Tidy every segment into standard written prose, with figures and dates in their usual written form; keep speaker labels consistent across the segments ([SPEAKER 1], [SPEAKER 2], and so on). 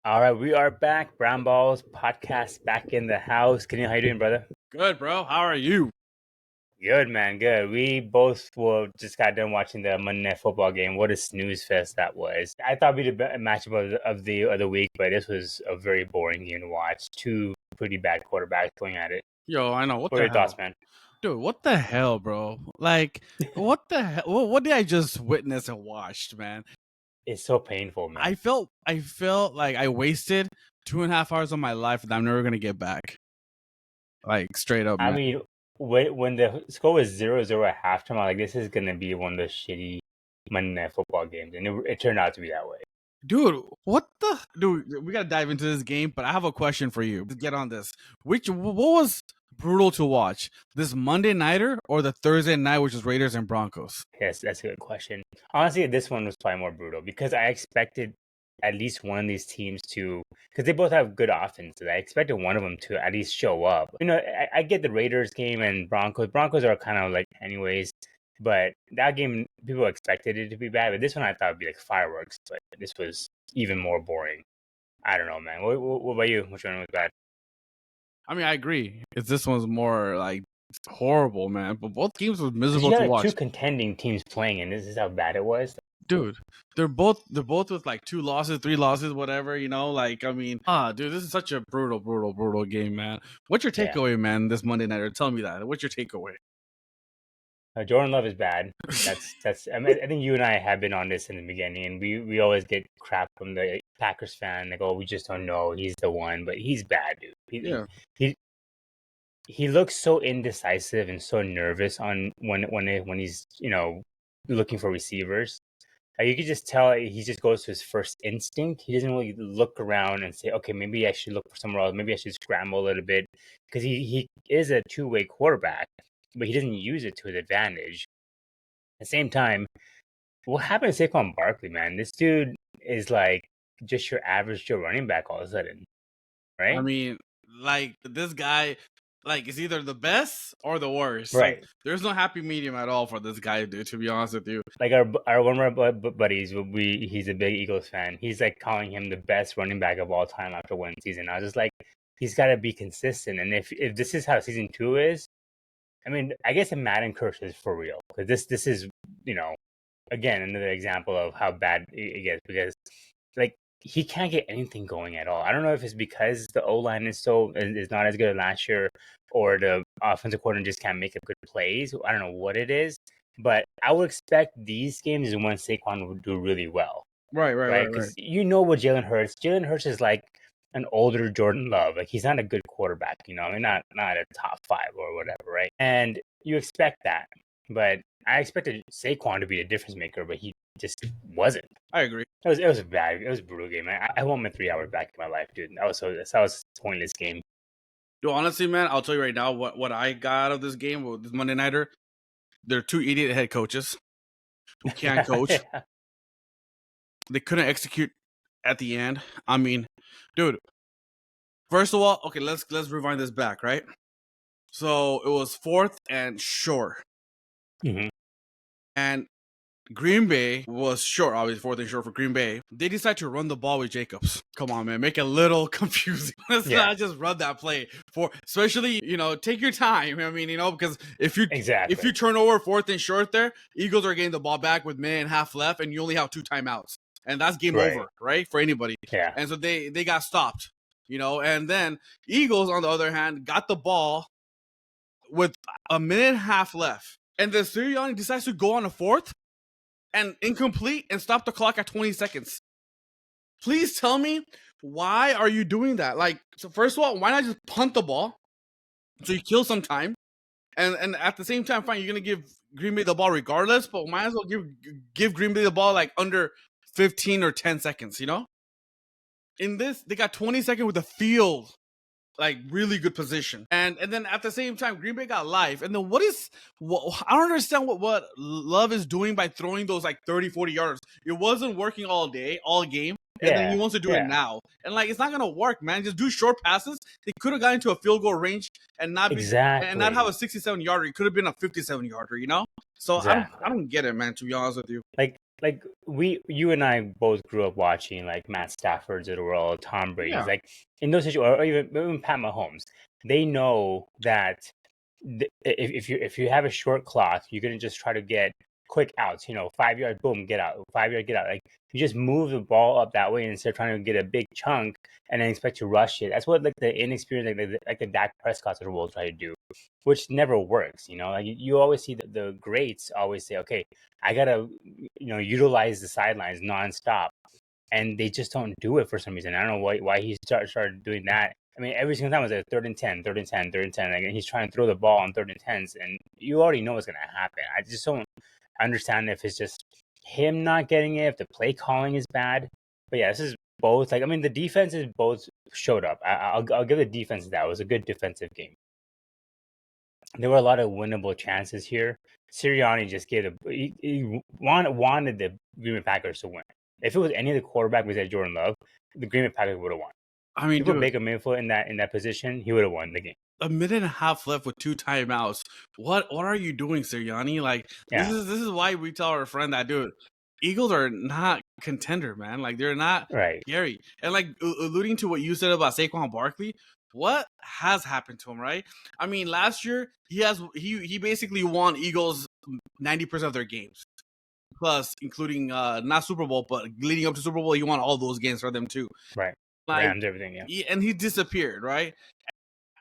[SPEAKER 1] All right, we are back. Brown Balls podcast back in the house. Kenny, how you doing, brother?
[SPEAKER 2] Good, bro. How are you?
[SPEAKER 1] Good, man. Good. We both just got done watching the Monday Night Football game. What a snooze fest that was! I thought we'd be a matchup of the week, but this was a very boring game to watch. Two pretty bad quarterbacks going at it.
[SPEAKER 2] Yo, I know. What
[SPEAKER 1] What are
[SPEAKER 2] the
[SPEAKER 1] your thoughts,
[SPEAKER 2] hell?
[SPEAKER 1] man?
[SPEAKER 2] Dude, what the hell, bro? Like, what the hell? What did I just witness and watched, man?
[SPEAKER 1] It's so painful, man.
[SPEAKER 2] I felt like I wasted 2.5 hours of my life that I'm never gonna get back. Like, straight up,
[SPEAKER 1] I
[SPEAKER 2] man.
[SPEAKER 1] mean, when the score was 0-0 at halftime, I'm like, this is gonna be one of those shitty Monday Night Football games, and it turned out to be that way.
[SPEAKER 2] Dude, what the? Dude, we gotta dive into this game, but I have a question for you. Let's get on this. What was brutal to watch? This Monday nighter or the Thursday night, which is Raiders and Broncos?
[SPEAKER 1] Yes, that's a good question. Honestly, this one was probably more brutal because I expected at least one of these teams to, because they both have good offenses. I expected one of them to at least show up. I get the Raiders game and Broncos. Broncos are kind of like anyways, but that game people expected it to be bad. But this one I thought would be like fireworks. But this was even more boring. I don't know, man. What about you? Which one was bad?
[SPEAKER 2] I mean, I agree. This one's more like horrible, man. But both games was miserable
[SPEAKER 1] You
[SPEAKER 2] to
[SPEAKER 1] had like two
[SPEAKER 2] watch,
[SPEAKER 1] contending teams playing, and this is how bad it was.
[SPEAKER 2] dude. They're both with like 2 losses, 3 losses, whatever. Like I mean, dude, this is such a brutal game, man. What's your
[SPEAKER 1] Yeah.
[SPEAKER 2] takeaway, man? This Monday night, or tell me that. What's your takeaway?
[SPEAKER 1] Jordan Love is bad. That's. I mean, I think you and I have been on this in the beginning, and we always get crap from the Packers fan. Like, oh, we just don't know. He's the one, but he's bad, dude.
[SPEAKER 2] Yeah,
[SPEAKER 1] He looks so indecisive and so nervous on when he's looking for receivers. You could just tell he just goes to his first instinct. He doesn't really look around and say, okay, maybe I should look for somewhere else. Maybe I should scramble a little bit because he is a two-way quarterback, but he doesn't use it to his advantage. At the same time, what happened to Saquon Barkley, man? This dude is like just your average Joe running back all of a sudden,
[SPEAKER 2] I
[SPEAKER 1] right?
[SPEAKER 2] mean, like this guy, like is either the best or the worst.
[SPEAKER 1] Right.
[SPEAKER 2] Like, there's no happy medium at all for this guy, dude. To be honest with you,
[SPEAKER 1] Like our one of our buddies, he's a big Eagles fan. He's like calling him the best running back of all time after one season. I was just like, he's got to be consistent. And if this is how season 2 is, I mean, I guess a Madden curse is for real because this is again another example of how bad it gets because like he can't get anything going at all. I don't know if it's because the O line is not as good as last year, or the offensive coordinator just can't make up good plays. I don't know what it is, but I would expect these games is when Saquon would do really well,
[SPEAKER 2] right.
[SPEAKER 1] Because what Jalen Hurts is like an older Jordan Love. Like he's not a good quarterback, I mean, not a top 5 or whatever, right? And you expect that, but I expected Saquon to be a difference maker, but he just wasn't.
[SPEAKER 2] I agree.
[SPEAKER 1] It was a bad. It was a brutal game. I want my 3 hours back in my life, dude. That was a pointless game.
[SPEAKER 2] Dude, honestly, man, I'll tell you right now what I got out of this game with this Monday nighter. They're 2 idiot head coaches who can't coach.
[SPEAKER 1] Yeah.
[SPEAKER 2] They couldn't execute at the end. I mean, dude. First of all, okay, let's rewind this back, right? So it was 4th and short,
[SPEAKER 1] Mm-hmm.
[SPEAKER 2] and Green Bay was short, obviously 4th and short for Green Bay. They decided to run the ball with Jacobs. Come on, man, make it a little confusing. Let's not just run that play especially take your time. I mean, because if you turn over 4th and short there, Eagles are getting the ball back with minute and a half left, and you only have 2 timeouts, and that's game over, right, for anybody.
[SPEAKER 1] Yeah.
[SPEAKER 2] And so they got stopped, and then Eagles on the other hand got the ball with a minute and a half left, and then Sirianni decides to go on a 4th and incomplete and stop the clock at 20 seconds. Please tell me, why are you doing that? Like, so first of all, why not just punt the ball so you kill some time? And at the same time, fine, you're going to give Green Bay the ball regardless, but might as well give Green Bay the ball like under 15 or 10 seconds, In this, they got 20 seconds with the field. Like, really good position. And then at the same time, Green Bay got live. And then I don't understand what Love is doing by throwing those like 30, 40 yards. It wasn't working all game. And then he wants to do it now. And like, it's not going to work, man. Just do short passes. They could have gotten to a field goal range and not and not have a 67 yarder. It could have been a 57 yarder, So exactly. I don't get it, man, to be honest with you.
[SPEAKER 1] Like, like you and I both grew up watching like Matt Stafford's of the world, Tom Brady's,
[SPEAKER 2] Yeah.
[SPEAKER 1] like in those situations, or even Pat Mahomes. They know that if you have a short clock, you're gonna just try to get quick outs. 5 yards, boom, get out. 5 yard, get out. Like you just move the ball up that way instead of trying to get a big chunk and then expect to rush it. That's what like the inexperienced, like the Dak Prescott's of the world try to do, which never works. Like you always see the greats always say, okay, I gotta utilize the sidelines nonstop, and they just don't do it for some reason. I don't know why he started doing that. I mean, every single time it was a 3rd and 10, 3rd and 10, 3rd and 10. Like, and he's trying to throw the ball on 3rd and 10s, and you already know what's gonna happen. I just don't understand if it's just him not getting it, if the play calling is bad. But yeah, this is both. Like, I mean, the defenses both showed up. I'll give the defense that. It was a good defensive game. There were a lot of winnable chances here. Sirianni just gave he wanted the Green Bay Packers to win. If it was any of the quarterback besides Jordan Love, the Green Bay Packers would have won.
[SPEAKER 2] I mean,
[SPEAKER 1] If you put
[SPEAKER 2] dude,
[SPEAKER 1] Baker Mayfield in that position, he would have won the game.
[SPEAKER 2] a minute and a half left with 2 timeouts. What are you doing, Sirianni? Like
[SPEAKER 1] Yeah.
[SPEAKER 2] this is why we tell our friend that, dude, Eagles are not contender, man. Like they're not
[SPEAKER 1] Right.
[SPEAKER 2] scary. And like alluding to what you said about Saquon Barkley, what has happened to him, right? I mean, last year he basically won Eagles 90% of their games. Plus, including not Super Bowl, but leading up to Super Bowl, he won all those games for them too.
[SPEAKER 1] Right.
[SPEAKER 2] Like,
[SPEAKER 1] Rams, everything, yeah.
[SPEAKER 2] and he disappeared, right?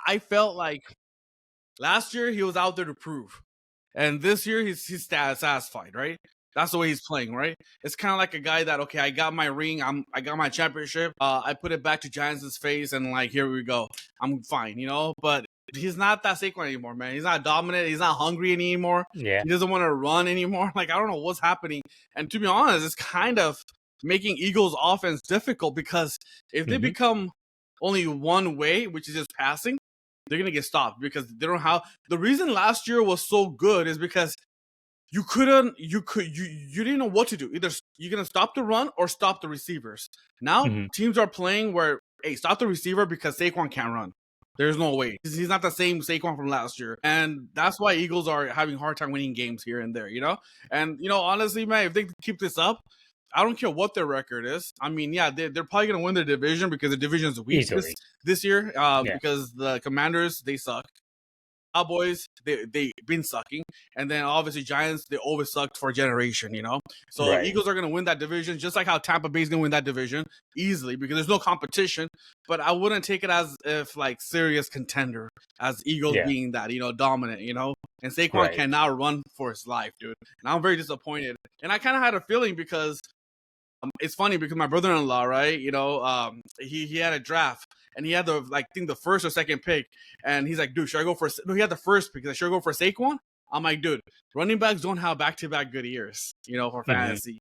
[SPEAKER 2] I felt like last year he was out there to prove, and this year he's satisfied, right? That's the way he's playing, right? It's kind of like a guy that, okay, I got my ring, I got my championship, I put it back to Giants' face, and like, here we go, I'm fine, But he's not that Saquon anymore, man. He's not dominant. He's not hungry anymore.
[SPEAKER 1] Yeah.
[SPEAKER 2] He doesn't want to run anymore. Like, I don't know what's happening. And to be honest, it's kind of making Eagles' offense difficult because if they become only one way, which is just passing, they're gonna get stopped because they don't have. The reason last year was so good is because you didn't know what to do. Either you're gonna stop the run or stop the receivers. Now teams are playing where, hey, stop the receiver because Saquon can't run. There's no way. He's not the same Saquon from last year. And that's why Eagles are having a hard time winning games here and there, And, honestly, man, if they keep this up, I don't care what their record is. I mean, yeah, they're probably going to win their division because the division is weak this year because the Commanders, they suck. Cowboys, they've been sucking. And then obviously Giants, they always sucked for a generation, So Eagles are going to win that division, just like how Tampa Bay's going to win that division easily because there's no competition. But I wouldn't take it as if like serious contender as Eagles being that, dominant, And Saquon cannot run for his life, dude. And I'm very disappointed. And I kind of had a feeling because it's funny because my brother-in-law, right, he had a draft. And he had the first or second pick. And he's like, dude, should I go for – no, he had the first pick. He's like, should I go for Saquon? I'm like, dude, running backs don't have back-to-back good years, for fantasy.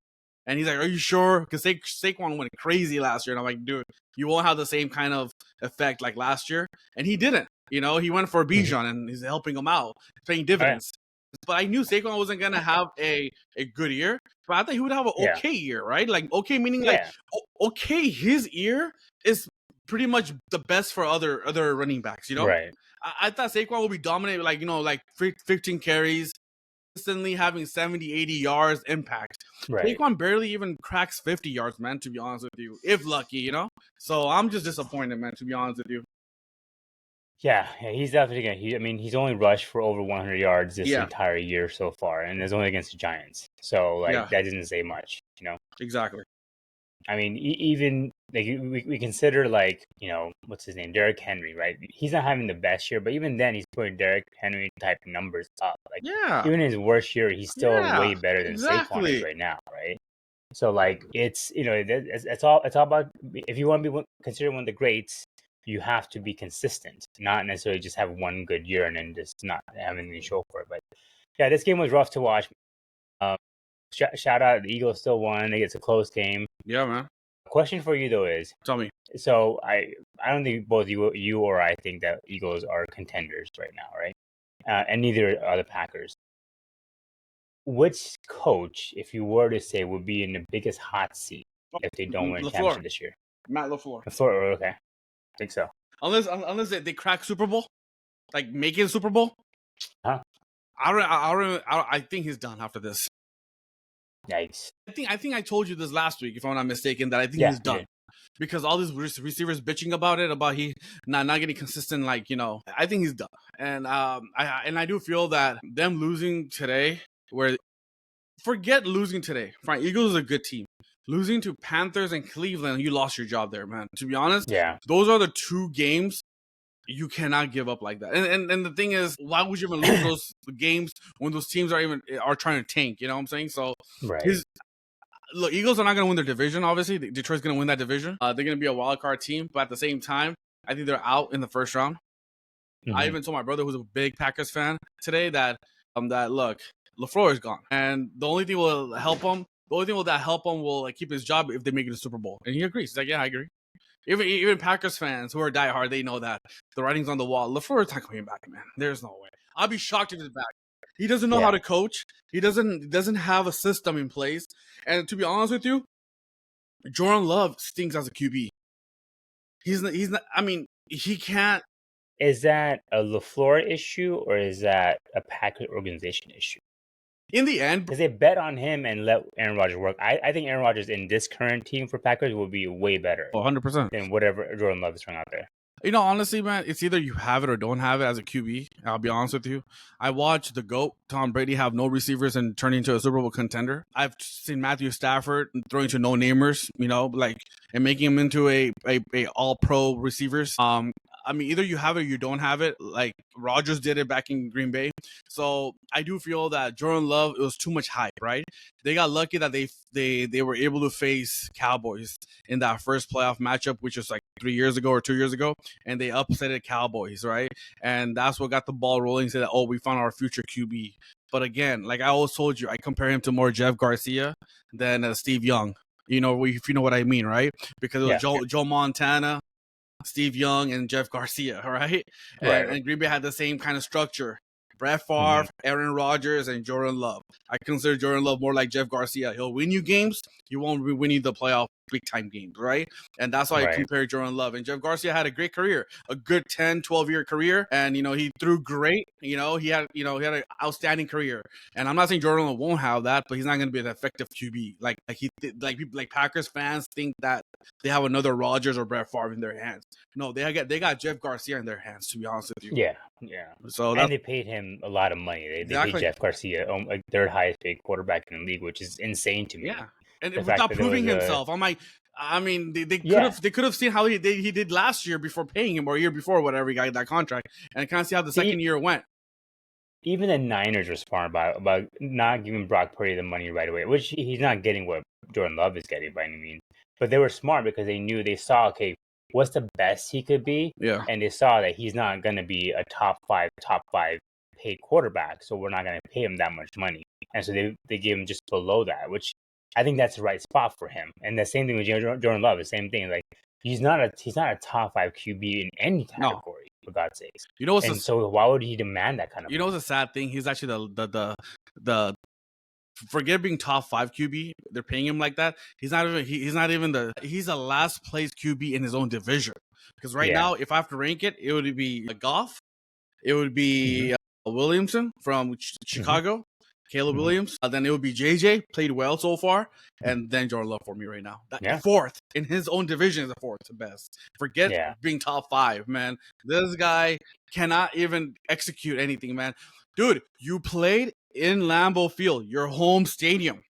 [SPEAKER 2] And he's like, are you sure? Because Saquon went crazy last year. And I'm like, dude, you won't have the same kind of effect like last year. And he didn't. He went for Bijan and he's helping him out, paying dividends. But I knew Saquon wasn't going to have a good year. But I thought he would have an okay year, right? Like, okay, meaning okay, his year is – pretty much the best for other running backs,
[SPEAKER 1] Right.
[SPEAKER 2] I thought Saquon would be dominant, like 15 carries, consistently having 70, 80 yards impact. Right. Saquon barely even cracks 50 yards, man, to be honest with you, if lucky, So I'm just disappointed, man, to be honest with you.
[SPEAKER 1] Yeah, he's definitely gonna. He's only rushed for over 100 yards this entire year so far, and it's only against the Giants. So that doesn't say much,
[SPEAKER 2] Exactly.
[SPEAKER 1] I mean, even like we consider what's his name, Derrick Henry, right? He's not having the best year, but even then, he's putting Derrick Henry type numbers up. Like, even in his worst year, he's still way better than Saquon is right now, right? So it's it's all about, if you want to be considered one of the greats, you have to be consistent, not necessarily just have one good year and then just not having any show for it. But yeah, this game was rough to watch. Shout out, the Eagles still won. It's a close game.
[SPEAKER 2] Yeah, man.
[SPEAKER 1] Question for you though is,
[SPEAKER 2] tell me.
[SPEAKER 1] So I don't think both you or I think that Eagles are contenders right now, right? And neither are the Packers. Which coach, if you were to say, would be in the biggest hot seat if they don't win championship this year?
[SPEAKER 2] Matt LaFleur.
[SPEAKER 1] LaFleur, okay, I think so.
[SPEAKER 2] Unless they crack Super Bowl, like make it a Super Bowl.
[SPEAKER 1] Huh?
[SPEAKER 2] I think he's done after this.
[SPEAKER 1] Yikes.
[SPEAKER 2] I think I told you this last week, if I'm not mistaken, that I think
[SPEAKER 1] Yeah,
[SPEAKER 2] he's done. Because all these receivers bitching about it, about he not getting consistent, like, you know, I think he's done. And I do feel that them losing today, where forget losing today, fine, Eagles is a good team. Losing to Panthers and Cleveland, you lost your job there, man. To be honest,
[SPEAKER 1] Yeah.
[SPEAKER 2] those are the two games you cannot give up like that. And the thing is, why would you even lose those games when those teams are trying to tank? You know what I'm saying? So
[SPEAKER 1] Right.
[SPEAKER 2] look, Eagles are not going to win their division. Obviously, Detroit's going to win that division. They're going to be a wild card team, but at the same time, I think they're out in the first round. I even told my brother, who's a big Packers fan, today that look, LaFleur is gone, and the only thing will help him. The only thing that help him will like, keep his job if they make it to the Super Bowl. And he agrees. He's like, yeah, I agree. Even Packers fans who are diehard, they know that the writing's on the wall. LaFleur is not coming back, man. There's no way. I'll be shocked if he's back. He doesn't know how to coach. He doesn't have a system in place. And to be honest with you, Jordan Love stinks as a QB. He's not. I mean, he can't.
[SPEAKER 1] Is that a LaFleur issue or is that a Packers organization issue?
[SPEAKER 2] In the end,
[SPEAKER 1] because they bet on him and let Aaron Rodgers work. I think Aaron Rodgers in this current team for Packers will be way better
[SPEAKER 2] 100%
[SPEAKER 1] than whatever Jordan Love is throwing out there.
[SPEAKER 2] You know, honestly, man, it's either you have it or don't have it as a QB. I'll be honest with you. I watched the GOAT, Tom Brady, have no receivers and turn into a Super Bowl contender. I've seen Matthew Stafford throwing to no-namers, you know, like, and making him into a all-pro receivers. I mean, either you have it or you don't have it. Like, Rodgers did it back in Green Bay. So I do feel that Jordan Love, it was too much hype, right? They got lucky that they were able to face Cowboys in that first playoff matchup, which was like 3 years ago or 2 years ago, and they upsetted Cowboys, right? And that's what got the ball rolling, said, oh, we found our future QB. But again, like I always told you, I compare him to more Jeff Garcia than Steve Young. You know, if you know what I mean, right? Because it was Joe Montana, Steve Young, and Jeff Garcia, right? And Green Bay had the same kind of structure. Brett Favre, Aaron Rodgers, and Jordan Love. I consider Jordan Love more like Jeff Garcia. He'll win you games. He won't be winning the playoff big-time games, right? And that's why I compare Jordan Love. And Jeff Garcia had a great career, a good 10, 12-year career. And, you know, he threw great. He had an outstanding career. And I'm not saying Jordan Love won't have that, but he's not going to be an effective QB. Like people, like Packers fans think that they have another Rodgers or Brett Favre in their hands. No, they got Jeff Garcia in their hands, to be honest with you.
[SPEAKER 1] Yeah.
[SPEAKER 2] So
[SPEAKER 1] and they paid him a lot of money. They paid Jeff Garcia, like third highest paid quarterback in the league, which is insane to me.
[SPEAKER 2] Yeah, and without proving himself, I'm like, I mean, they could have seen how he did last year before paying him, or a year before, whatever he got that contract, and kind of see how the second year went.
[SPEAKER 1] Even the Niners were smart about not giving Brock Purdy the money right away, which he's not getting what Jordan Love is getting by any means. But they were smart because they saw, okay, what's the best he could be?
[SPEAKER 2] Yeah.
[SPEAKER 1] And they saw that he's not going to be a top five paid quarterback, so we're not going to pay him that much money. And so they gave him just below that, which I think that's the right spot for him. And the same thing with Jordan Love, the same thing. Like, he's not a top 5 QB in any category, for God's sakes.
[SPEAKER 2] You know,
[SPEAKER 1] so why would he demand that kind of?
[SPEAKER 2] You know, what's a sad thing? He's actually the forget being top 5 QB. They're paying him like that. He's not even he's the last place QB in his own division. Because now, if I have to rank it, it would be Goff, it would be Williamson from Chicago, Caleb Williams. Then it would be JJ, played well so far, and then Jordan Love for me right now. Fourth in his own division is the fourth best. Forget being top 5, man. This guy cannot even execute anything, man. Dude, you played in Lambeau Field, your home stadium.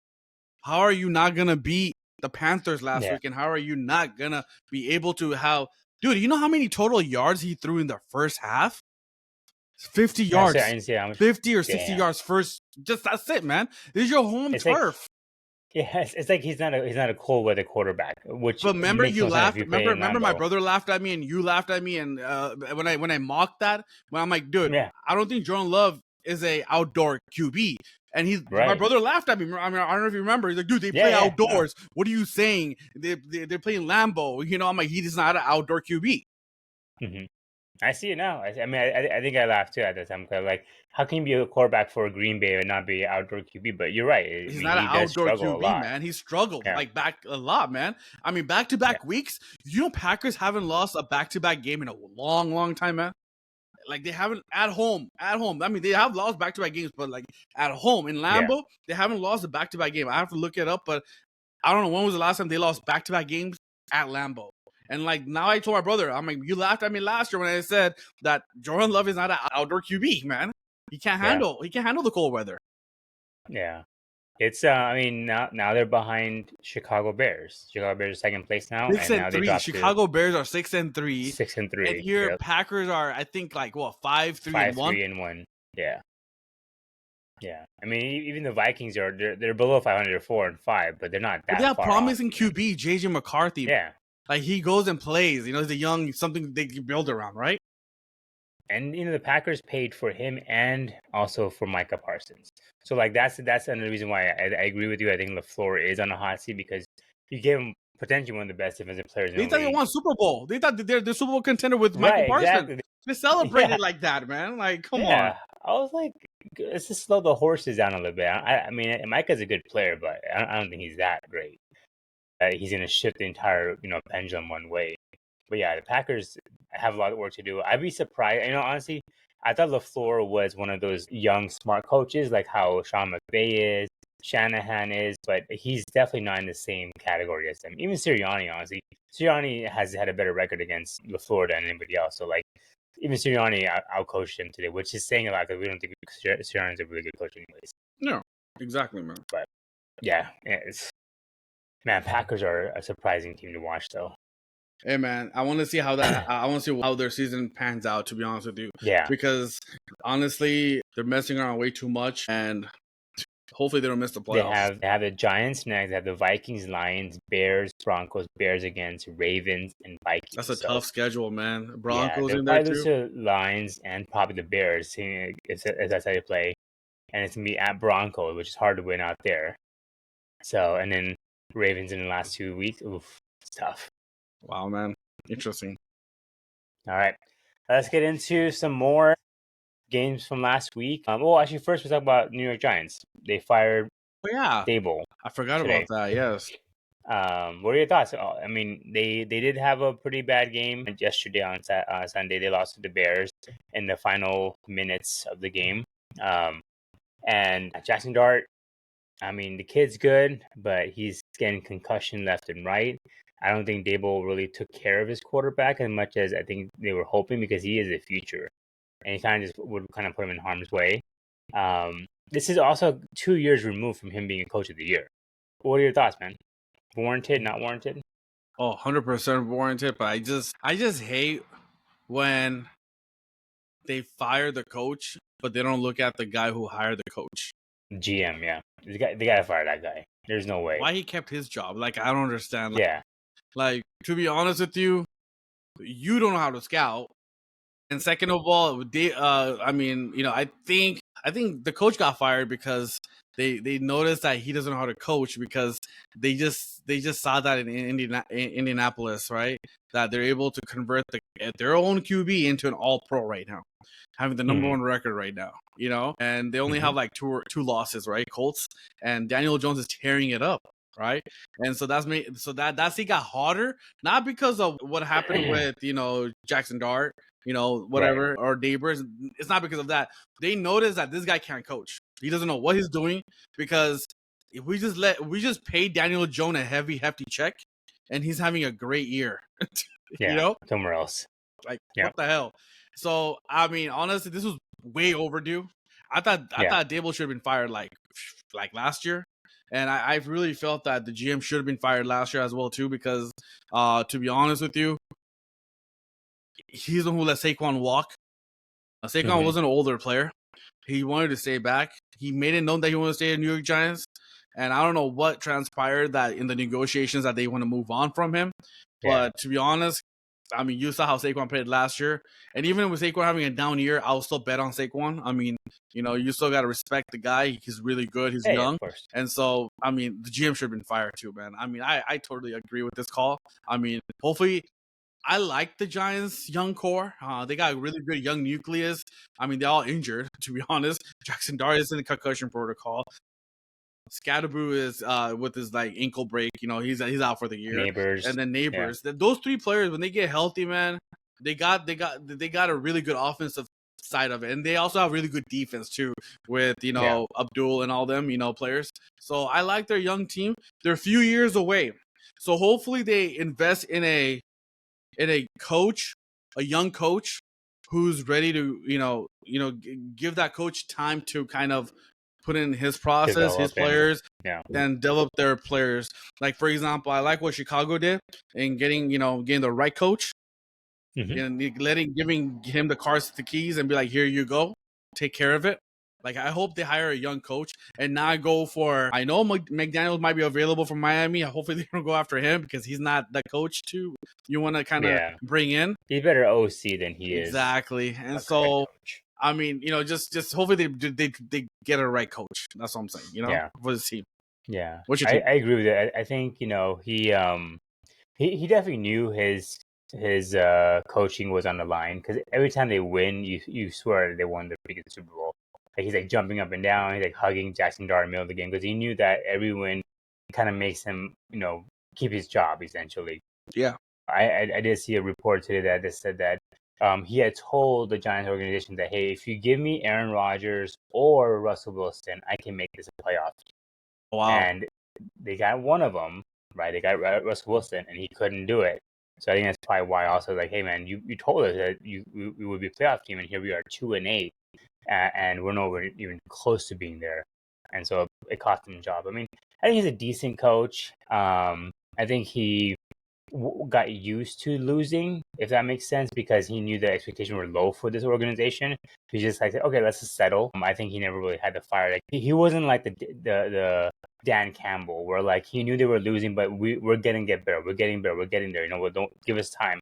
[SPEAKER 2] How are you not gonna beat the Panthers last week? And how are you not gonna be able to have? Dude, you know how many total yards he threw in the first half? 50 yards, 50 or 60 yards first. Just that's it, man. This is your home turf.
[SPEAKER 1] It's like he's not a cold weather quarterback. Which,
[SPEAKER 2] but remember, you laughed. Remember, my brother laughed at me, and you laughed at me, and when I mocked that, when I'm like, dude, I don't think Jordan Love is a outdoor QB. And my brother laughed at me. I mean, I don't know if you remember. He's like, dude, they play outdoors. What are you saying? They're playing Lambeau. You know, I'm like, he's not an outdoor QB.
[SPEAKER 1] I see it now. I think I laughed too at the time. Cause like, how can you be a quarterback for Green Bay and not be an outdoor QB? But you're right.
[SPEAKER 2] He's not an outdoor QB, man. He struggled like back a lot, man. I mean, back-to-back weeks. You know, Packers haven't lost a back-to-back game in a long, long time, man. like they haven't at home. I mean, they have lost back-to-back games, but like at home in Lambeau, they haven't lost a back-to-back game. I have to look it up, but I don't know when was the last time they lost back-to-back games at Lambeau. And like now, I told my brother, I'm like, you laughed at me last year when I said that Jordan Love is not an outdoor QB, man. He can't handle the cold weather.
[SPEAKER 1] Yeah. It's I mean now they're behind Chicago Bears. Chicago Bears are second place now, and now they dropped
[SPEAKER 2] Chicago Bears are 6-3.
[SPEAKER 1] 6-3.
[SPEAKER 2] And here Packers are, I think, like what 5-3-1.
[SPEAKER 1] 5-3-1. Yeah. Yeah. I mean, even the Vikings they're below 500 or 4-5, but they're not that.
[SPEAKER 2] But they have
[SPEAKER 1] far
[SPEAKER 2] promising
[SPEAKER 1] off.
[SPEAKER 2] QB JJ McCarthy.
[SPEAKER 1] Yeah.
[SPEAKER 2] Like he goes and plays. You know, he's a young something they can build around, right?
[SPEAKER 1] And the Packers paid for him and also for Micah Parsons. So like that's another reason why I agree with you. I think LaFleur is on a hot seat because you gave him potentially one of the best defensive players in the league.
[SPEAKER 2] They thought they won Super Bowl. They thought they're the Super Bowl contender with Micah Parsons. Exactly. They celebrated like that, man. Like, come on.
[SPEAKER 1] I was like, let's just slow the horses down a little bit. I mean, Micah's a good player, but I don't think he's that great. He's going to shift the entire pendulum one way. But yeah, the Packers have a lot of work to do. I'd be surprised. Honestly, I thought LaFleur was one of those young, smart coaches, like how Sean McVay is, Shanahan is, but he's definitely not in the same category as them. Even Sirianni, honestly. Sirianni has had a better record against LaFleur than anybody else. So, like, even Sirianni outcoached him today, which is saying a lot because we don't think Sirianni's a really good coach anyways.
[SPEAKER 2] No, exactly, man.
[SPEAKER 1] But, yeah, Packers are a surprising team to watch, though.
[SPEAKER 2] Hey man, I want to see how their season pans out. To be honest with you, because honestly, they're messing around way too much, and hopefully they don't miss the playoffs.
[SPEAKER 1] They have the Giants next. They have the Vikings, Lions, Bears, Broncos, Bears against Ravens and Vikings.
[SPEAKER 2] That's a tough schedule, man. Broncos in there too.
[SPEAKER 1] To Lions and probably the Bears. If that's how they play, and it's gonna be at Broncos, which is hard to win out there. So, and then Ravens in the last 2 weeks. Oof, it's tough.
[SPEAKER 2] Wow, man. Interesting.
[SPEAKER 1] All right. Let's get into some more games from last week. Actually, first we'll talk about New York Giants. They fired Dable.
[SPEAKER 2] I forgot about that, yes.
[SPEAKER 1] What are your thoughts? I mean, they did have a pretty bad game yesterday on Sunday. They lost to the Bears in the final minutes of the game. And Jackson Dart, I mean, the kid's good, but he's getting concussion left and right. I don't think Dable really took care of his quarterback as much as I think they were hoping because he is the future. And he kind of just would kind of put him in harm's way. This is also 2 years removed from him being a coach of the year. What are your thoughts, man? Warranted, not warranted?
[SPEAKER 2] Oh, 100% warranted, but I just hate when they fire the coach, but they don't look at the guy who hired the coach.
[SPEAKER 1] GM, yeah. They got to fire that guy. There's no way.
[SPEAKER 2] Why he kept his job? Like, I don't understand. Like,
[SPEAKER 1] yeah.
[SPEAKER 2] Like, to be honest with you, you don't know how to scout. And second of all, I mean, I think the coach got fired because they noticed that he doesn't know how to coach because they just saw that in Indianapolis, right? That they're able to convert their own QB into an all-pro right now, having the number one record right now, and they only have like two losses, right? Colts, and Daniel Jones is tearing it up. Right, and so that seat got harder, not because of what happened with Jackson Dart, whatever, right, or Dabers. It's not because of that. They noticed that this guy can't coach. He doesn't know what he's doing because if we just paid Daniel Jones a hefty check, and he's having a great year.
[SPEAKER 1] Somewhere else.
[SPEAKER 2] Like what the hell? So I mean, honestly, this was way overdue. I thought Dable should have been fired like last year. And I really felt that the GM should have been fired last year as well, too, because, to be honest with you, he's the one who let Saquon walk. Saquon was an older player. He wanted to stay back. He made it known that he wanted to stay in New York Giants. And I don't know what transpired that in the negotiations that they want to move on from him. Yeah. But to be honest, I mean, you saw how Saquon played last year. And even with Saquon having a down year, I'll still bet on Saquon. I mean, you still got to respect the guy. He's really good. He's young. And so, I mean, the GM should have been fired too, man. I mean, I totally agree with this call. I mean, hopefully, I like the Giants' young core. They got a really good young nucleus. I mean, they're all injured, to be honest. Jackson Dart is in the concussion protocol. Scadaboo is with his ankle break, he's out for the year. Neighbors. Those three players, when they get healthy, man, they got a really good offensive side of it, and they also have really good defense too, with Abdul and all them players. So I like their young team. They're a few years away, so hopefully they invest in a coach, a young coach who's ready to give that coach time to kind of put in his process, his players, and develop their players. Like, for example, I like what Chicago did in getting the right coach and giving him the keys and be like, here you go, take care of it. Like, I hope they hire a young coach and not go for. I know McDaniels might be available from Miami. Hopefully they don't go after him because he's not the coach too. You want to kind of bring in.
[SPEAKER 1] He's better OC than he is.
[SPEAKER 2] Exactly, and so I mean, just hopefully they get a right coach. That's what I'm saying. For this team.
[SPEAKER 1] Yeah,
[SPEAKER 2] what's your team?
[SPEAKER 1] I agree with that. I think he definitely knew his coaching was on the line because every time they win, you swear they won the freaking Super Bowl. Like, he's like jumping up and down, he's like hugging Jackson Dart in the middle of the game because he knew that every win kind of makes him keep his job essentially.
[SPEAKER 2] Yeah,
[SPEAKER 1] I did see a report today that just said that he had told the Giants organization that, hey, if you give me Aaron Rodgers or Russell Wilson, I can make this a playoff.
[SPEAKER 2] Wow.
[SPEAKER 1] And they got one of them, right? They got Russell Wilson, and he couldn't do it. So I think that's probably why also, like, hey, man, you told us that we would be a playoff team, and here we are 2-8, and we're nowhere even close to being there. And so it cost him a job. I mean, I think he's a decent coach. I think he got used to losing, if that makes sense, because he knew the expectations were low for this organization. He's just like, okay, let's just settle. I think he never really had the fire. Like, he wasn't like the Dan Campbell, where like he knew they were losing, but we're getting better. We're getting better. We're getting there. Don't give us time.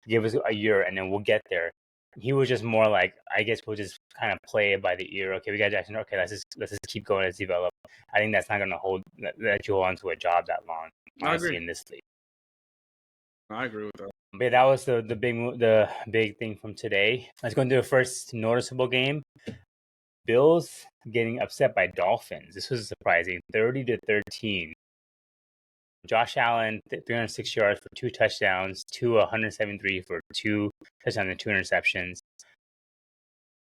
[SPEAKER 1] Give us a year, and then we'll get there. He was just more like, I guess we'll just kind of play it by the ear. Okay, we got Jackson. Okay, let's just keep going. Let's develop. I think that's not going to let you hold on to a job that long, honestly, in this league.
[SPEAKER 2] I agree with that.
[SPEAKER 1] But that was the big thing from today. Let's go into the first noticeable game. Bills getting upset by Dolphins. This was surprising. 30-13. Josh Allen, 306 yards for 2 touchdowns, 173 for 2 touchdowns and 2 interceptions.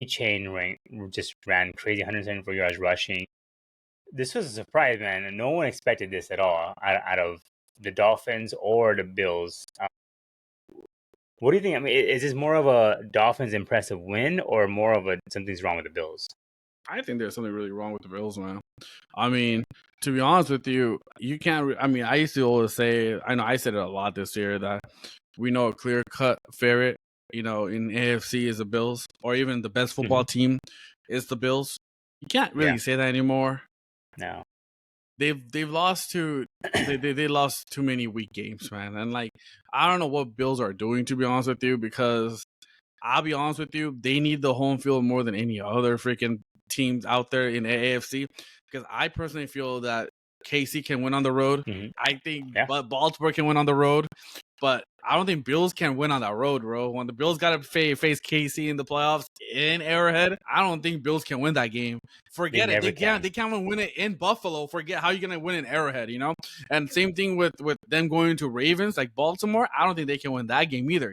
[SPEAKER 1] Chain just ran crazy, 174 yards rushing. This was a surprise, man, and no one expected this at all out of the Dolphins or the Bills. What do you think? I mean, is this more of a Dolphins impressive win or more of something's wrong with the Bills?
[SPEAKER 2] I think there's something really wrong with the Bills, man. I mean, to be honest with you, you can't. I mean, I used to always say, I know I said it a lot this year, that we know a clear-cut favorite, in AFC is the Bills, or even the best football team is the Bills. You can't really say that anymore.
[SPEAKER 1] No.
[SPEAKER 2] They've lost they lost too many weak games, man. And like, I don't know what Bills are doing, to be honest with you, because I'll be honest with you, they need the home field more than any other freaking teams out there in the AFC, because I personally feel that KC can win on the road. I think Baltimore can win on the road, but I don't think Bills can win on that road, bro. When the Bills got to face KC in the playoffs in Arrowhead, I don't think Bills can win that game. Forget it. They can't even win it in Buffalo. Forget how you're going to win in Arrowhead, And same thing with them going to Ravens, like Baltimore. I don't think they can win that game either,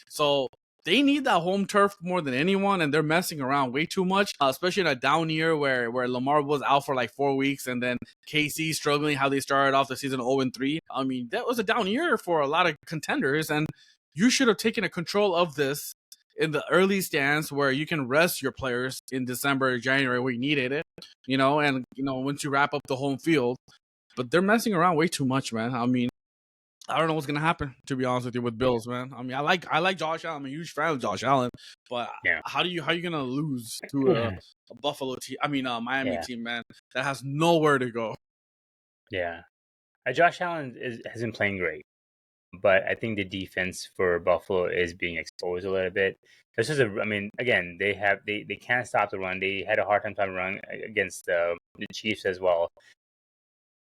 [SPEAKER 2] So they need that home turf more than anyone, and they're messing around way too much, especially in a down year where Lamar was out for like 4 weeks, and then KC struggling how they started off the season 0-3. I mean, that was a down year for a lot of contenders, and you should have taken a control of this in the early stands where you can rest your players in December or January where you needed it, and, once you wrap up the home field. But they're messing around way too much, man. I mean, I don't know what's gonna happen, to be honest with you, with Bills, man. I mean, I like Josh Allen. I'm a huge fan of Josh Allen, but how are you gonna lose to a Buffalo team? I mean, Miami team, man, that has nowhere to go.
[SPEAKER 1] Yeah, Josh Allen has been playing great, but I think the defense for Buffalo is being exposed a little bit. This is again, they can't stop the run. They had a hard time running against the Chiefs as well.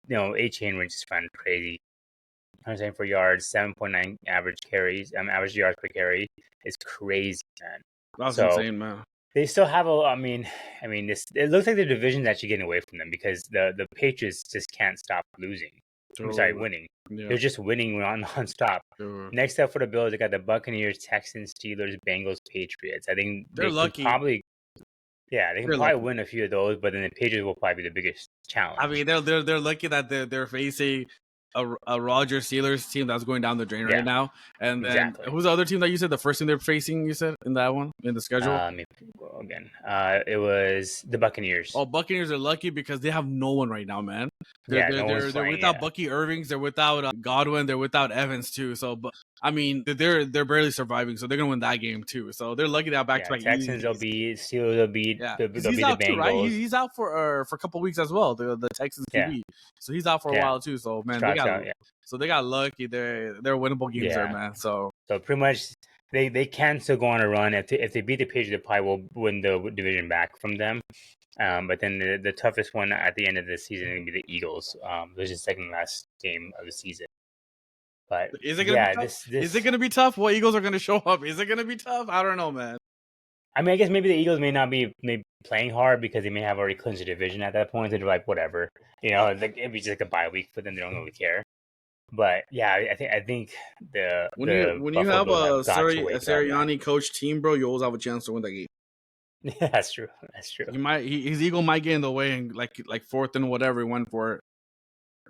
[SPEAKER 1] A-Chain just ran crazy. 174 yards, 7.9 average average yards per carry is crazy, man.
[SPEAKER 2] That's insane, man.
[SPEAKER 1] They still have it looks like the division's actually getting away from them because the Patriots just can't stop losing. Winning. Yeah. They're just winning non-stop. Sure. Next up for the Bills, they got the Buccaneers, Texans, Steelers, Bengals, Patriots. I think
[SPEAKER 2] they're lucky.
[SPEAKER 1] Yeah, they can
[SPEAKER 2] They're
[SPEAKER 1] probably
[SPEAKER 2] lucky.
[SPEAKER 1] win a few of those, but then the Patriots will probably be the biggest challenge.
[SPEAKER 2] I mean, they're lucky that they're facing a Roger Steelers team that's going down the drain
[SPEAKER 1] Yeah,
[SPEAKER 2] right now. And then
[SPEAKER 1] exactly.
[SPEAKER 2] who's the other team that you said the first team they're facing? You said in that one in the schedule.
[SPEAKER 1] Let me go again. It was the Buccaneers.
[SPEAKER 2] Oh, Buccaneers are lucky because they have no one right now, man.
[SPEAKER 1] Yeah, no one's
[SPEAKER 2] They're
[SPEAKER 1] playing.
[SPEAKER 2] without
[SPEAKER 1] Yeah,
[SPEAKER 2] Bucky Irvings, they're without Godwin, they're without Evans too. So, but I mean, they're barely surviving, so they're gonna win that game too. So they're lucky to have back to
[SPEAKER 1] yeah.
[SPEAKER 2] back.
[SPEAKER 1] Texans will beat. Steelers will beat.
[SPEAKER 2] Yeah,
[SPEAKER 1] They'll
[SPEAKER 2] because
[SPEAKER 1] beat
[SPEAKER 2] he's
[SPEAKER 1] the
[SPEAKER 2] out too, right?
[SPEAKER 1] Bengals.
[SPEAKER 2] He's out for a couple weeks as well. The Texans
[SPEAKER 1] Yeah.
[SPEAKER 2] QB, so he's out for a
[SPEAKER 1] Yeah.
[SPEAKER 2] while too. So man,
[SPEAKER 1] Stroud's out, yeah.
[SPEAKER 2] so they got lucky. They're winnable games there,
[SPEAKER 1] Yeah.
[SPEAKER 2] man. So
[SPEAKER 1] pretty much they can still go on a run. If they beat the Patriots, they probably will win the division back from them. But then the toughest one at the end of the season is going to be the Eagles. This is the second last game of the season. But
[SPEAKER 2] is it gonna be tough? Is it gonna be tough? What Eagles are gonna show up? Is it gonna be tough? I don't know, man.
[SPEAKER 1] I mean, I guess maybe the Eagles may not be playing hard because they may have already clinched the division at that point. So they're like, whatever, like it'd be just like a bye week for them. They don't really care. But yeah, I think
[SPEAKER 2] when you have a Sirianni coach team, bro, you always have a chance to win that game.
[SPEAKER 1] Yeah, that's true. That's true.
[SPEAKER 2] His ego might get in the way and like fourth and whatever he went for it.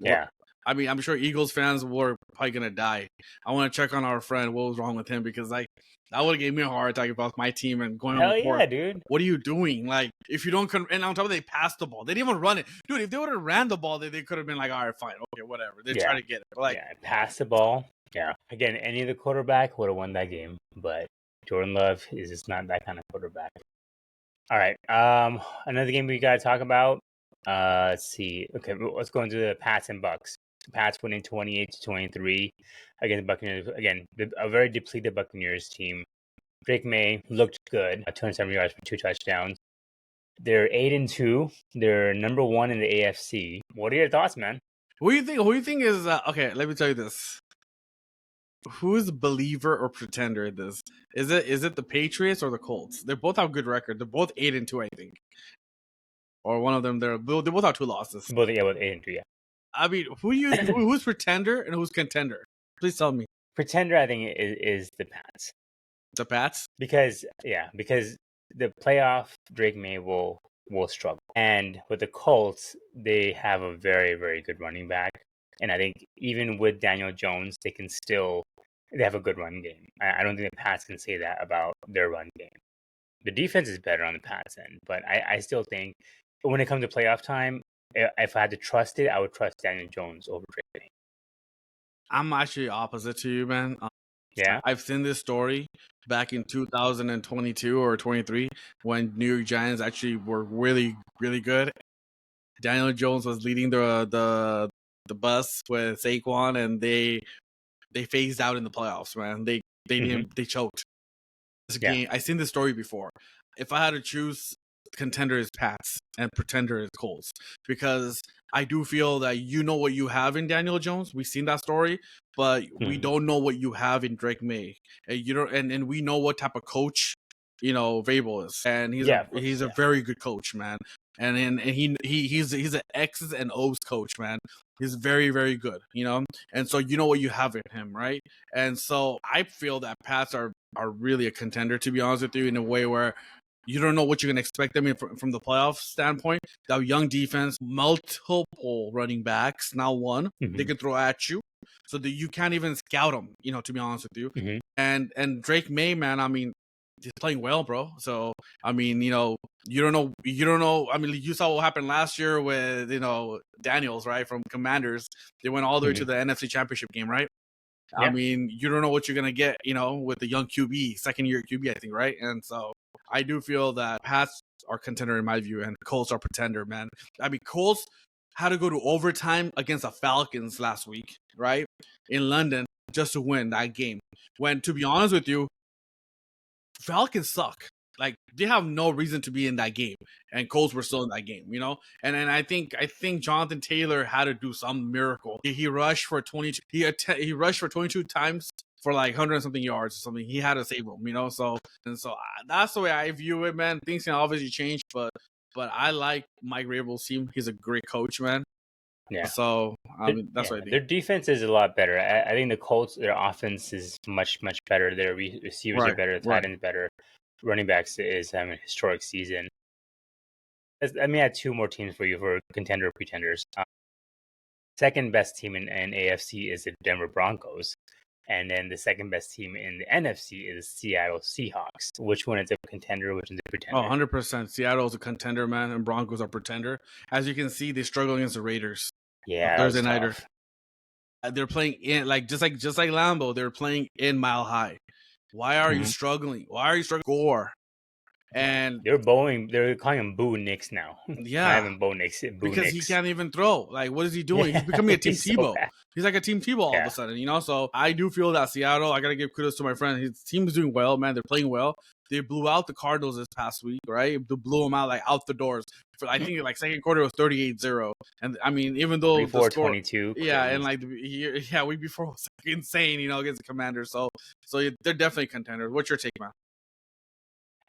[SPEAKER 1] Yeah.
[SPEAKER 2] I mean, I'm sure Eagles fans were probably gonna die. I want to check on our friend. What was wrong with him? Because like that would have gave me a heart attack about my team and going
[SPEAKER 1] Hell
[SPEAKER 2] on the court.
[SPEAKER 1] Yeah, dude.
[SPEAKER 2] What are you doing? Like, if you don't, and on top of it, they passed the ball. They didn't even run it, dude. If they would have ran the ball, they could have been like, all right, fine, okay, whatever. They try to get it, but like,
[SPEAKER 1] pass the ball. Yeah. Again, any of the quarterback would have won that game, but Jordan Love is just not that kind of quarterback. All right. Another game we got to talk about. Let's see. Okay, let's go into the Pats and Bucks. Pats winning 28-23 against the Buccaneers. Again, a very depleted Buccaneers team. Drake May looked good. 207 yards for 2 touchdowns. They're 8-2. They're number 1 in the AFC. What are your thoughts, man?
[SPEAKER 2] Who do you think is okay? Let me tell you this. Who's believer or pretender in this? Is it the Patriots or the Colts? They both have good record. They're both 8-2, I think. Or one of them, they both have 2 losses.
[SPEAKER 1] Both 8-2, yeah.
[SPEAKER 2] I mean, who's pretender and who's contender? Please tell me.
[SPEAKER 1] Pretender, I think, is the Pats.
[SPEAKER 2] The Pats?
[SPEAKER 1] Because the playoff Drake May will struggle. And with the Colts, they have a very, very good running back. And I think even with Daniel Jones, they have a good run game. I don't think the Pats can say that about their run game. The defense is better on the Pats end, but I still think when it comes to playoff time, if I had to trust it, I would trust Daniel Jones over Drake May.
[SPEAKER 2] I'm actually opposite to you, man.
[SPEAKER 1] Yeah,
[SPEAKER 2] I've seen this story back in 2022 or 23 when New York Giants actually were really, really good. Daniel Jones was leading the bus with Saquon, and they phased out in the playoffs. Man, they choked. This game, I've seen this story before. If I had to choose, contender is Pats and pretender is Colts, because I do feel that you know what you have in Daniel Jones. We've seen that story, but we don't know what you have in Drake May. And and we know what type of coach Vrabel is, and he's a very good coach, man. And he's an X's and O's coach, man. He's very, very good, and so you know what you have in him, right? And so I feel that Pats are really a contender, to be honest with you, in a way where you don't know what you're going to expect them from the playoff standpoint. That young defense, multiple running backs, now one, they can throw at you, so that you can't even scout them, to be honest with you. And Drake May, man, I mean, he's playing well, bro. So, I mean, you don't know. I mean, you saw what happened last year with, Daniels, right, from Commanders. They went all the way to the NFC Championship game, right? Yeah. I mean, you don't know what you're going to get, with the young QB, second-year QB, I think, right? And so I do feel that Pats are contender in my view, and Colts are pretender, man. I mean, Colts had to go to overtime against the Falcons last week, right, in London, just to win that game. When, to be honest with you, Falcons suck. Like, they have no reason to be in that game, and Colts were still in that game, And I think Jonathan Taylor had to do some miracle. He rushed for 22. He rushed for 22 times for like 100 and something yards or something. He had to save them, So that's the way I view it, man. Things can obviously change, but I like Mike Vrabel's team. He's a great coach, man. Yeah. So that's what I think.
[SPEAKER 1] Their defense is a lot better. I think the Colts, their offense is much, much better. Their receivers are better. Tight ends better. Running backs is having a historic season. Let me add two more teams for you for contender pretenders. Second best team in AFC is the Denver Broncos. And then the second best team in the NFC is Seattle Seahawks. Which one is a contender? Which is a pretender?
[SPEAKER 2] 100%. Seattle is a contender, man, and Broncos are pretender. As you can see, they struggle against the Raiders.
[SPEAKER 1] Yeah,
[SPEAKER 2] Thursday nighter. They're playing in just like Lambeau. They're playing in Mile High. Why are you struggling? Why are you struggling? Score. And
[SPEAKER 1] they're calling him Boo Nix now.
[SPEAKER 2] Yeah,
[SPEAKER 1] not even Bo Nix,
[SPEAKER 2] because he can't even throw. Like, what is he doing? He's becoming a Team Tebow. He's like a Team Tebow all of a sudden, you know. So I do feel that Seattle. I gotta give kudos to my friend. His team is doing well, man. They're playing well. They blew out the Cardinals this past week, right? They blew them out like out the doors. I think like second quarter was 38-0. And I mean, even though the score,
[SPEAKER 1] 22,
[SPEAKER 2] yeah, and like week before was insane, you know, against the Commanders. So they're definitely contenders. What's your take, man?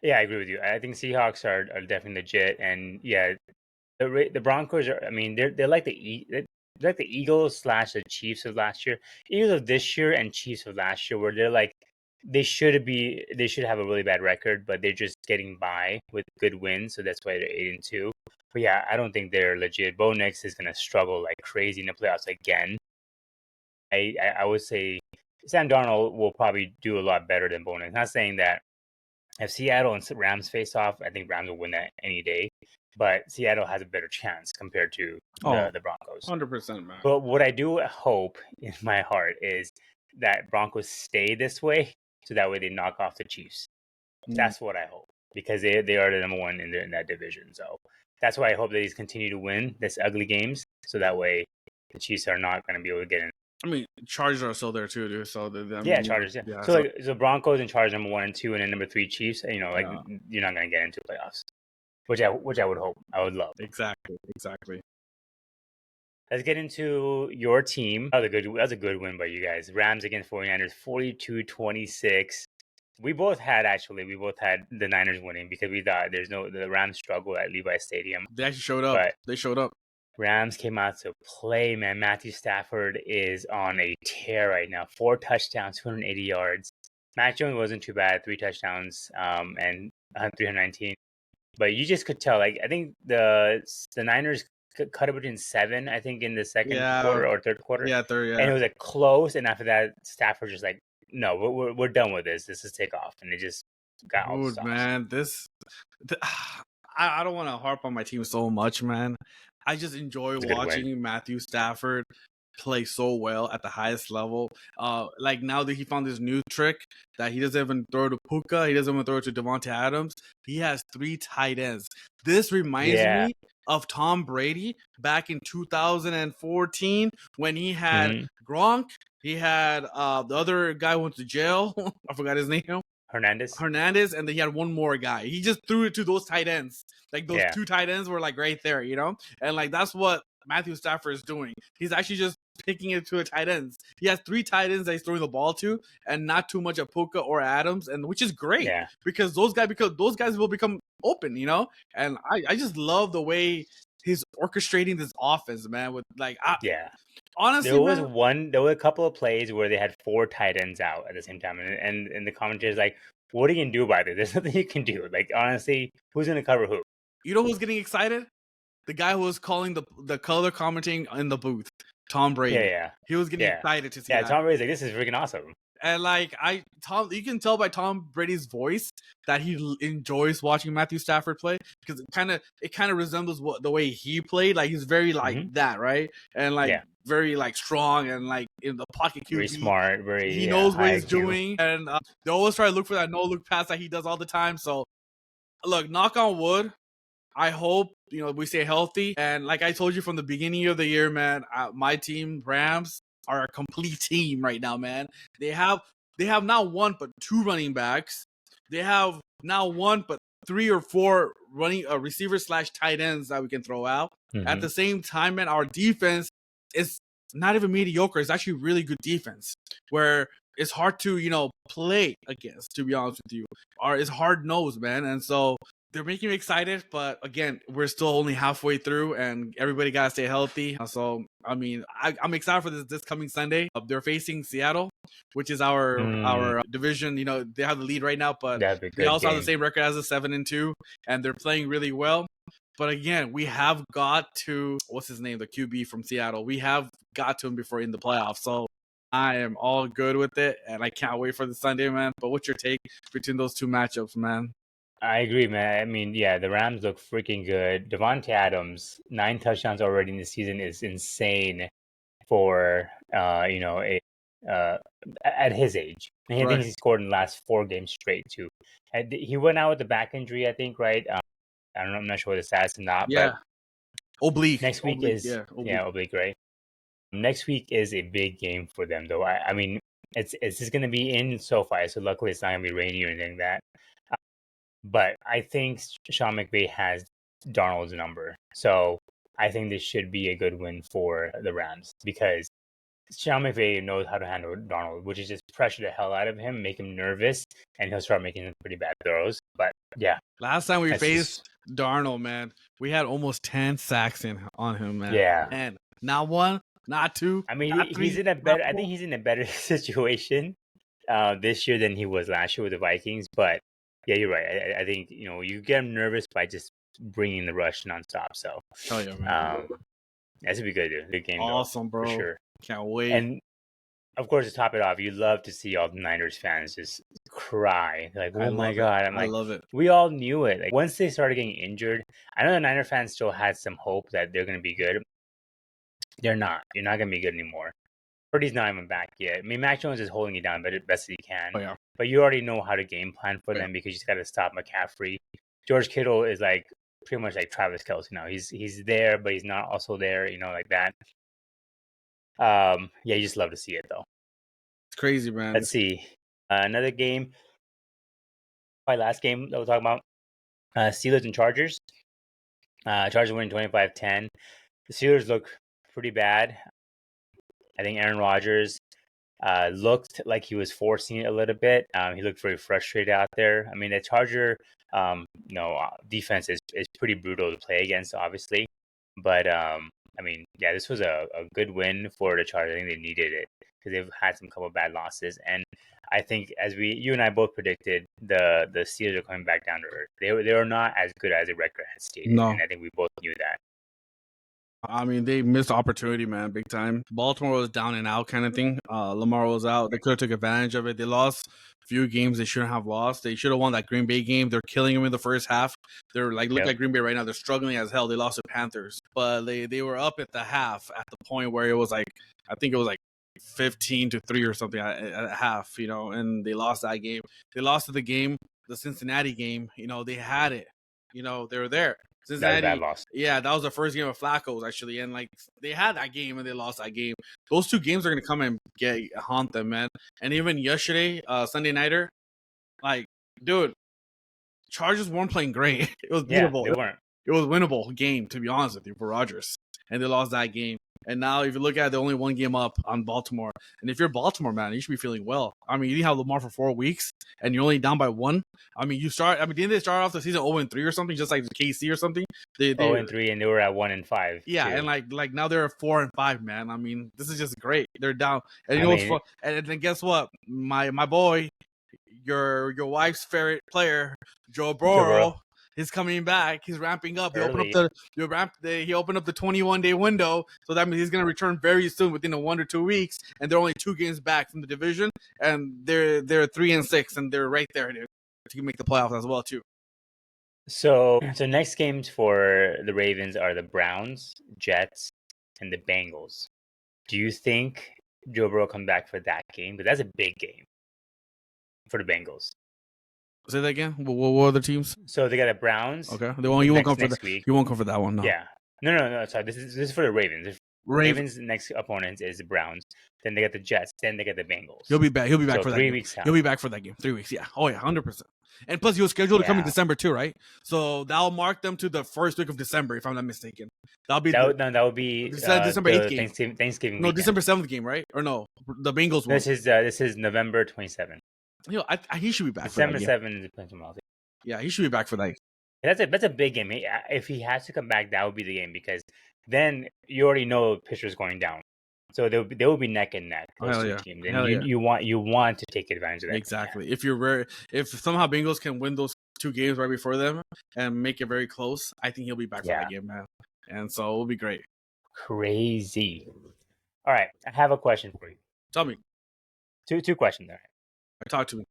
[SPEAKER 1] Yeah, I agree with you. I think Seahawks are definitely legit, and yeah, the Broncos are. I mean, they're like the Eagles / the Chiefs of last year, Eagles of this year and Chiefs of last year, where they're like they should have a really bad record, but they're just getting by with good wins, so that's why they're 8-2. But yeah, I don't think they're legit. Bo Nix is gonna struggle like crazy in the playoffs again. I would say Sam Darnold will probably do a lot better than Bo Nix. Not saying that. If Seattle and Rams face off, I think Rams will win that any day. But Seattle has a better chance compared to the Broncos.
[SPEAKER 2] 100%, man.
[SPEAKER 1] But what I do hope in my heart is that Broncos stay this way, so that way they knock off the Chiefs. That's what I hope, because they are the number one in that division. So that's why I hope they continue to win this ugly games, so that way the Chiefs are not going to be able to get in.
[SPEAKER 2] I mean, Chargers are still there too, dude. So
[SPEAKER 1] Chargers. Yeah. So Broncos and Chargers number 1 and 2, and then number 3 Chiefs. You know, like you're not going to get into playoffs, which I would hope. I would love.
[SPEAKER 2] Exactly.
[SPEAKER 1] Let's get into your team. That was a good win by you guys. Rams against 49ers, 42-26. We both had the Niners winning, because we thought the Rams struggle at Levi Stadium.
[SPEAKER 2] They actually showed up. They showed up.
[SPEAKER 1] Rams came out to play, man. Matthew Stafford is on a tear right now. 4 touchdowns, 280 yards. Matt Jones wasn't too bad, 3 touchdowns, and 319. But you just could tell, like, I think the Niners cut it between 7, I think, in the second quarter or third quarter.
[SPEAKER 2] Yeah, third, yeah.
[SPEAKER 1] And it was like close, and after that, Stafford just like, no, we're done with this. This is takeoff, and it just got all stops.
[SPEAKER 2] Man, I don't want to harp on my team so much, man. I just enjoy watching Matthew Stafford play so well at the highest level. Like now that he found this new trick that he doesn't even throw to Puka, he doesn't even throw to Devontae Adams. He has 3 tight ends. This reminds me of Tom Brady back in 2014 when he had Gronk. He had the other guy who went to jail. I forgot his name. Hernandez, and then he had one more guy. He just threw it to those tight ends. Like those 2 tight ends were like right there, you know? And like that's what Matthew Stafford is doing. He's actually just picking it to a tight ends. He has 3 tight ends that he's throwing the ball to, and not too much of Puka or Adams, and which is great because those guys will become open, you know? And I just love the way he's orchestrating this offense, man. With like honestly,
[SPEAKER 1] there were a couple of plays where they had 4 tight ends out at the same time, and the commentators like, what are you gonna do about it? There's nothing you can do. Like, honestly, who's gonna cover who?
[SPEAKER 2] You know who's getting excited? The guy who was calling the color commenting in the booth, Tom Brady.
[SPEAKER 1] Yeah.
[SPEAKER 2] He was getting excited to see that.
[SPEAKER 1] Tom Brady's like, this is freaking awesome.
[SPEAKER 2] And like you can tell by Tom Brady's voice that he enjoys watching Matthew Stafford play, because it kind of resembles the way he played. Like he's very like that, right? And like very like strong and like in the pocket QB.
[SPEAKER 1] Very smart.
[SPEAKER 2] He knows what he's doing, and they always try to look for that no look pass that he does all the time. So look, knock on wood. I hope we stay healthy. And like I told you from the beginning of the year, man, my team Rams are a complete team right now, man. They have not 1 but 2 running backs. They have not 1 but 3 or 4 running receivers / tight ends that we can throw out. At the same time, man, our defense is not even mediocre. It's actually really good defense, where it's hard to play against, to be honest with you. It's hard nosed, man. And so they're making me excited, but again, we're still only halfway through, and everybody gotta stay healthy. So, I mean, I'm excited for this coming Sunday. They're facing Seattle, which is our division. They have the lead right now, but they also have the same record as us, 7-2, and they're playing really well. But again, we have got to what's his name, the QB from Seattle. We have got to him before in the playoffs. So I am all good with it, and I can't wait for the Sunday, man. But what's your take between those two matchups, man?
[SPEAKER 1] I agree, man. I mean, yeah, the Rams look freaking good. Devontae Adams, 9 touchdowns already in the season is insane for uh at his age. And I think
[SPEAKER 2] Right.
[SPEAKER 1] he scored in the last 4 games straight too. And he went out with the back injury, I think, right? I don't know, I'm not sure what the stats or not, but
[SPEAKER 2] Yeah. Oblique.
[SPEAKER 1] next week is
[SPEAKER 2] Oblique.
[SPEAKER 1] yeah, oblique, right? Next week is a big game for them, though. I mean, it's just gonna be in SoFi, so luckily it's not gonna be rainy or anything like that. But I think Sean McVay has Darnold's number, so I think this should be a good win for the Rams because Sean McVay knows how to handle Darnold, which is just pressure the hell out of him, make him nervous, and he'll start making some pretty bad throws. But yeah,
[SPEAKER 2] Last time we
[SPEAKER 1] that's
[SPEAKER 2] faced Darnold, man, we had almost 10 sacks on him, man.
[SPEAKER 1] Yeah.
[SPEAKER 2] 10. Not one, not two.
[SPEAKER 1] I mean,
[SPEAKER 2] not three,
[SPEAKER 1] he's in a
[SPEAKER 2] not
[SPEAKER 1] better. I
[SPEAKER 2] four.
[SPEAKER 1] think he's in a better situation this year than he was last year with the Vikings. But yeah, you're right. I think you get him nervous by just bringing the rush nonstop. So
[SPEAKER 2] Hell yeah, man.
[SPEAKER 1] that's gonna be good. Good game,
[SPEAKER 2] Awesome,
[SPEAKER 1] though,
[SPEAKER 2] bro.
[SPEAKER 1] for sure.
[SPEAKER 2] Can't wait.
[SPEAKER 1] And of course, to top it off, you love to see all the Niners fans just cry. Like, oh my God. I'm
[SPEAKER 2] I
[SPEAKER 1] like,
[SPEAKER 2] love it.
[SPEAKER 1] we all knew it. Like, once they started getting injured, I know the Niner fans still had some hope that they're going to be good. They're not. You're not going to be good anymore. Purdy's not even back yet. I mean, Mac Jones is holding you down but best he can.
[SPEAKER 2] Oh, yeah.
[SPEAKER 1] But you already know how to game plan for them because you just got to stop McCaffrey. George Kittle is like pretty much like Travis Kelce now. He's there, but he's not also there, like that. Yeah, you just love to see it, though.
[SPEAKER 2] It's crazy, man.
[SPEAKER 1] Let's see. Another game. My last game that we'll talk about. Steelers and Chargers. Chargers winning 25-10. The Steelers look pretty bad. I think Aaron Rodgers looked like he was forcing it a little bit. He looked very frustrated out there. I mean, the Charger defense is pretty brutal to play against, obviously. But, I mean, yeah, this was a good win for the Chargers. I think they needed it because they've had some couple of bad losses. And I think as you and I both predicted, the Steelers are coming back down to earth. They were not as good as the record had stated.
[SPEAKER 2] No.
[SPEAKER 1] And I think we both knew that.
[SPEAKER 2] I mean, they missed opportunity, man, big time. Baltimore was down and out kind of thing. Lamar was out. They could have took advantage of it. They lost a few games they shouldn't have lost. They should have won that Green Bay game. They're killing them in the first half. They're like, look at Green Bay right now. They're struggling as hell. They lost to Panthers. But they were up at the half at the point where it was like, I think it was like 15-3 or something at half, and they lost that game. They lost to the Cincinnati game. They had it. They were there. Cincinnati,
[SPEAKER 1] that was a bad loss.
[SPEAKER 2] Yeah, that was the first game of Flacco's actually, and like they had that game and they lost that game. Those two games are gonna come and haunt them, man. And even yesterday, Sunday nighter, like, dude, Chargers weren't playing great. It was beatable.
[SPEAKER 1] Yeah, they weren't.
[SPEAKER 2] It was a winnable game, to be honest with you, for Rodgers, and they lost that game. And now, if you look at it, they're only one game up on Baltimore. And if you're Baltimore, man, you should be feeling well. I mean, you didn't have Lamar for 4 weeks, and you're only down by 1. I mean, didn't they start off the season 0-3 or something, just like KC or something? They
[SPEAKER 1] 0-3, and they were at 1-5.
[SPEAKER 2] Yeah,
[SPEAKER 1] too.
[SPEAKER 2] and like now they're at 4-5, man. I mean, this is just great. They're down, and what's fun? And then guess what? My boy, your wife's favorite player, Joe Burrow. He's coming back. He's ramping up. He opened up the 21-day window, so that means he's going to return very soon, within 1 or 2 weeks. And they're only 2 games back from the division, and they're 3-6, and they're right there to make the playoffs as well too.
[SPEAKER 1] So next games for the Ravens are the Browns, Jets, and the Bengals. Do you think Joe Burrow come back for that game? But that's a big game for the Bengals.
[SPEAKER 2] Say that again. What other teams?
[SPEAKER 1] So they got the Browns.
[SPEAKER 2] Okay. You won't come for that. You won't come for that one. No.
[SPEAKER 1] Yeah. No. Sorry. This is for the Ravens. Ravens' next opponent is the Browns. Then they got the Jets. Then they got the Bengals.
[SPEAKER 2] He'll be back. He'll be back for that
[SPEAKER 1] 3
[SPEAKER 2] game.
[SPEAKER 1] weeks out.
[SPEAKER 2] He'll be back for that game. 3 weeks. Yeah. Oh yeah. 100%. And plus, he was scheduled to come in December too, right? So that'll mark them to the first week of December, if I'm not mistaken. That would be December 8th game.
[SPEAKER 1] Thanksgiving.
[SPEAKER 2] No,
[SPEAKER 1] weekend.
[SPEAKER 2] December 7th game, right? Or no, the Bengals one.
[SPEAKER 1] This is November 27th.
[SPEAKER 2] He should be back.
[SPEAKER 1] December
[SPEAKER 2] for that
[SPEAKER 1] 7th.
[SPEAKER 2] Yeah, he should be back for that.
[SPEAKER 1] That's a big game. If he has to come back, that would be the game, because then you already know pitchers going down. So they will be neck and neck, those two teams. And you want to take advantage of that.
[SPEAKER 2] Exactly. If somehow Bengals can win those 2 games right before them and make it very close, I think he'll be back for that game, man. And so it'll be great.
[SPEAKER 1] Crazy. All right, I have a question for you.
[SPEAKER 2] Tell me.
[SPEAKER 1] Two questions there.
[SPEAKER 2] Talk to me.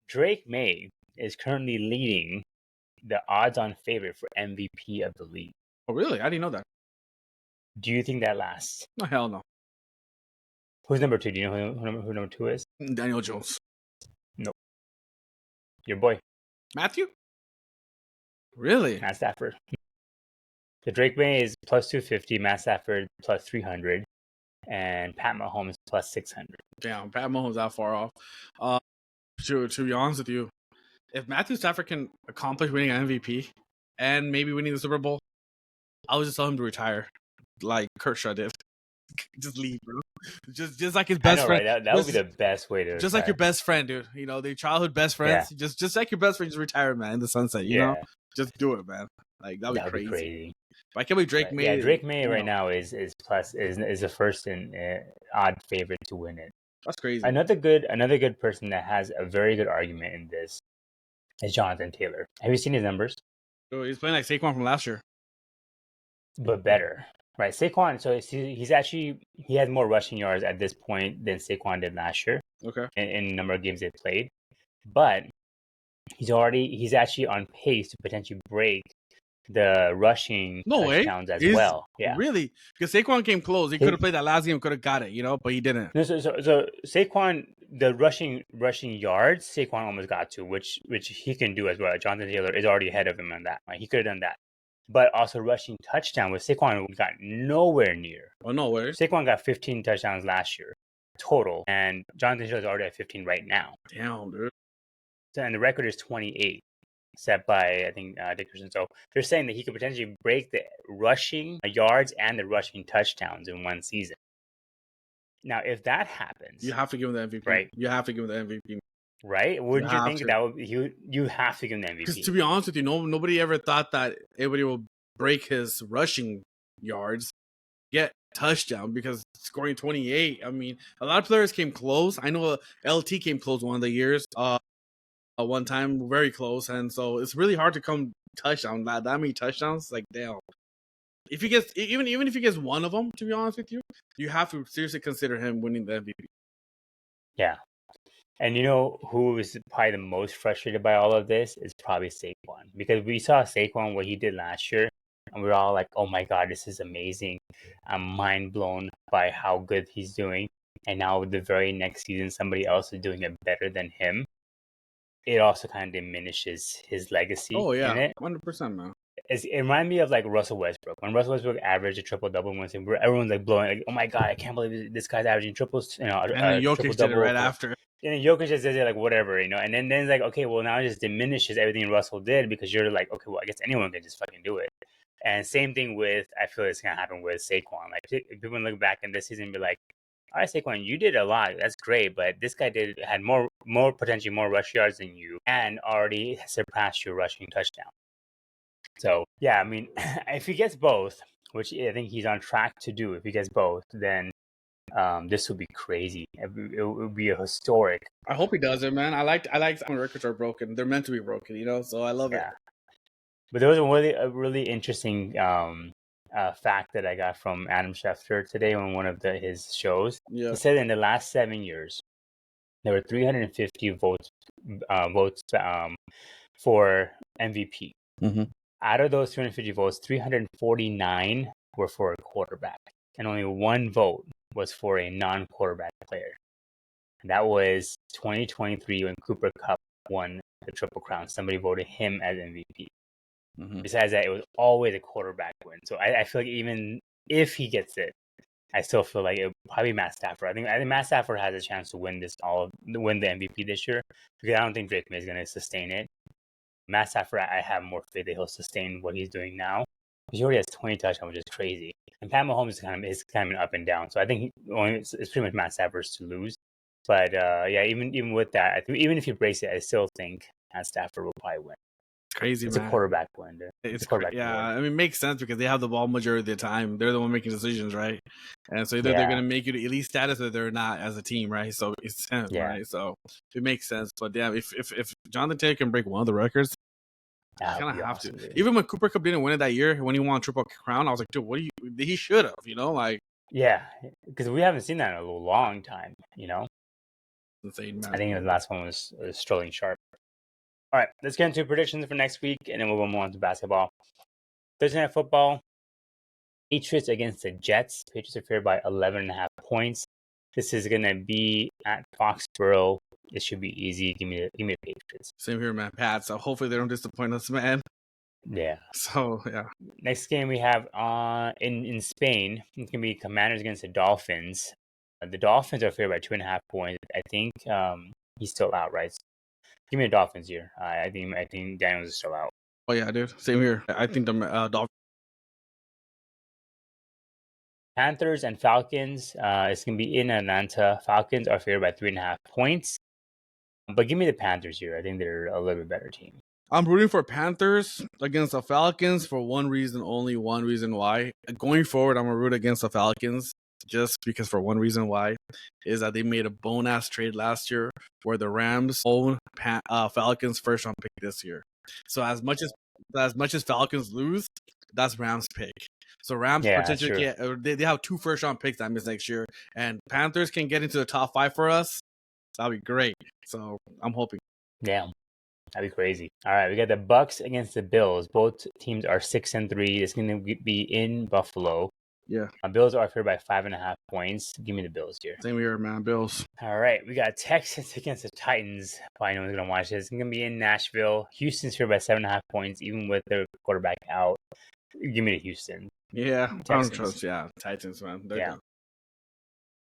[SPEAKER 1] Drake May is currently leading the odds-on favorite for MVP of the league.
[SPEAKER 2] Oh, really? I didn't know that.
[SPEAKER 1] Do you think that lasts?
[SPEAKER 2] No, hell no.
[SPEAKER 1] Who's number 2? Do you know who number 2 is?
[SPEAKER 2] Daniel Jones.
[SPEAKER 1] Nope. Your boy.
[SPEAKER 2] Matthew? Really?
[SPEAKER 1] Matt Stafford. The Drake May is plus 250, Matt Stafford plus 300, and Pat Mahomes plus 600.
[SPEAKER 2] Damn, Pat Mahomes that far off. To be honest with you, if Matthew Stafford can accomplish winning an MVP and maybe winning the Super Bowl, I would just tell him to retire, like Kershaw did. Just leave, bro. Just like his best friend.
[SPEAKER 1] Right? That would be the best way to.
[SPEAKER 2] Just retire. Like your best friend, dude. You know, their childhood best friends. Yeah. Just like your best friend, just retire, man, in the sunset. You know, just do it, man. Like that'd be crazy. But I can't believe Drake May.
[SPEAKER 1] Yeah, Drake May right now is the first and odd favorite to win it.
[SPEAKER 2] That's crazy.
[SPEAKER 1] Another good person that has a very good argument in this is Jonathan Taylor. Have you seen his numbers?
[SPEAKER 2] Oh, he's playing like Saquon from last year,
[SPEAKER 1] but better, right? Saquon. So he has more rushing yards at this point than Saquon did last year.
[SPEAKER 2] Okay.
[SPEAKER 1] In the number of games they played, but he's actually on pace to potentially break the rushing touchdowns as well. Yeah,
[SPEAKER 2] really? Because Saquon came close. He could have played that last game, could have got it, you know, but he didn't.
[SPEAKER 1] No, so Saquon, the rushing yards, Saquon almost got to, which he can do as well. Jonathan Taylor is already ahead of him on that. Right? He could have done that, but also rushing touchdown with Saquon got nowhere near.
[SPEAKER 2] Oh, nowhere.
[SPEAKER 1] Saquon got 15 touchdowns last year total, and Jonathan Taylor is already at 15 right now.
[SPEAKER 2] Damn, dude.
[SPEAKER 1] So, and the record is 28. Set by, I think, Dickerson. So they're saying that he could potentially break the rushing yards and the rushing touchdowns in one season. Now, if that happens,
[SPEAKER 2] you have to give him the MVP,
[SPEAKER 1] right?
[SPEAKER 2] You have to give him the MVP,
[SPEAKER 1] right? Wouldn't you think that would you have to give him the MVP?
[SPEAKER 2] Because to be honest with you, nobody ever thought that anybody will break his rushing yards, get touchdown because scoring 28. I mean, a lot of players came close. I know LT came close one of the years. One time, very close, and so it's really hard to come touchdown. That many touchdowns, like damn. If he gets even if he gets one of them, to be honest with you, you have to seriously consider him winning the MVP.
[SPEAKER 1] Yeah, and you know who is probably the most frustrated by all of this is probably Saquon, because we saw Saquon what he did last year, and we were all like, "Oh my God, this is amazing! I'm mind blown by how good he's doing." And now the very next season, somebody else is doing it better than him. It also kind of diminishes his legacy.
[SPEAKER 2] Oh yeah,
[SPEAKER 1] in it.
[SPEAKER 2] 100%, man.
[SPEAKER 1] It reminded me of like Russell Westbrook. When Russell Westbrook averaged a triple-double once, everyone's like blowing, like, "Oh my God, I can't believe this guy's averaging triples." You know,
[SPEAKER 2] and then Jokic did it right after.
[SPEAKER 1] And then Jokic just did it like whatever, you know. And then it's like, okay, well now it just diminishes everything Russell did, because you're like, okay, well I guess anyone can just fucking do it. And same thing with, I feel it's gonna happen with Saquon. Like people look back in this season and be like, "All right, Saquon, you did a lot. That's great, but this guy had more potentially more rush yards than you, and already surpassed your rushing touchdown." So yeah, I mean, if he gets both, which I think he's on track to do, if he gets both, then this would be crazy. It would be a historic.
[SPEAKER 2] I hope he does it, man. I like when records are broken. They're meant to be broken, you know. So I love it.
[SPEAKER 1] But there was a really interesting fact that I got from Adam Schefter today on one of his shows.
[SPEAKER 2] Yeah.
[SPEAKER 1] He said in the last 7 years, there were 350 votes for MVP.
[SPEAKER 2] Mm-hmm.
[SPEAKER 1] Out of those 350 votes, 349 were for a quarterback, and only one vote was for a non-quarterback player. And that was 2023 when Cooper Kupp won the Triple Crown. Somebody voted him as MVP. Mm-hmm. Besides that, it was always a quarterback win. So I feel like even if he gets it, I still feel like it would probably be Matt Stafford. I think Matt Stafford has a chance to win the MVP this year, because I don't think Drake May is going to sustain it. Matt Stafford, I have more faith that he'll sustain what he's doing now. He already has 20 touchdowns, which is crazy. And Pat Mahomes is kind of an up and down. So I think it's pretty much Matt Stafford's to lose. But yeah, even with that, I think even if he breaks it, I still think Matt Stafford will probably win.
[SPEAKER 2] It's crazy,
[SPEAKER 1] It's
[SPEAKER 2] man.
[SPEAKER 1] a quarterback win. It's a quarterback
[SPEAKER 2] yeah.
[SPEAKER 1] award.
[SPEAKER 2] I mean, it makes sense because they have the ball majority of the time. They're the one making decisions, right? And so either they're going to make you to elite status or they're not as a team, right? So it's right. So it makes sense. But yeah, if Jonathan Taylor can break one of the records, I kind of have to. Dude. Even when Cooper Kupp didn't win it that year, when he won Triple Crown, I was like, dude, what do you? He should have, like.
[SPEAKER 1] Yeah, because we haven't seen that in a long time,
[SPEAKER 2] Insane, man.
[SPEAKER 1] I think the last one was Sterling Sharp. All right, let's get into predictions for next week, and then we'll move on to basketball. Thursday Night Football, Patriots against the Jets. Patriots are favored by 11.5 points. This is going to be at Foxborough. It should be easy. Give me the Patriots.
[SPEAKER 2] Same here, man. Pat. So hopefully they don't disappoint us, man.
[SPEAKER 1] Yeah.
[SPEAKER 2] So, yeah.
[SPEAKER 1] Next game we have in Spain. It's going to be Commanders against the Dolphins. The Dolphins are favored by 2.5 points. I think he's still out, right? So give me the Dolphins here. I think Daniels is still out.
[SPEAKER 2] Oh, yeah, dude. Same here. I think the Dolphins.
[SPEAKER 1] Panthers and Falcons. It's going to be in Atlanta. Falcons are favored by 3.5 points. But give me the Panthers here. I think they're a little bit better team.
[SPEAKER 2] I'm rooting for Panthers against the Falcons for one reason, only one reason why. Going forward, I'm going to root against the Falcons just because for one reason why is that they made a bone-ass trade last year where the Rams own Falcons first-round pick this year. So as much as Falcons lose, that's Rams pick. So Rams potentially they have 2 first-round picks that miss next year, and Panthers can get into the top 5 for us. That'd be great. So I'm hoping.
[SPEAKER 1] Yeah. That'd be crazy. All right, we got the Bucks against the Bills. Both teams are 6-3. It's going to be in Buffalo.
[SPEAKER 2] Yeah.
[SPEAKER 1] Bills are favored by 5.5 points. Give me the Bills here.
[SPEAKER 2] Same here, man. Bills.
[SPEAKER 1] All right, we got Texans against the Titans. Probably no one's going to watch this. It's going to be in Nashville. Houston's favored by 7.5 points, even with their quarterback out. Give me the Houston.
[SPEAKER 2] Yeah, Texans. I don't trust. Yeah, Titans, man. They're done.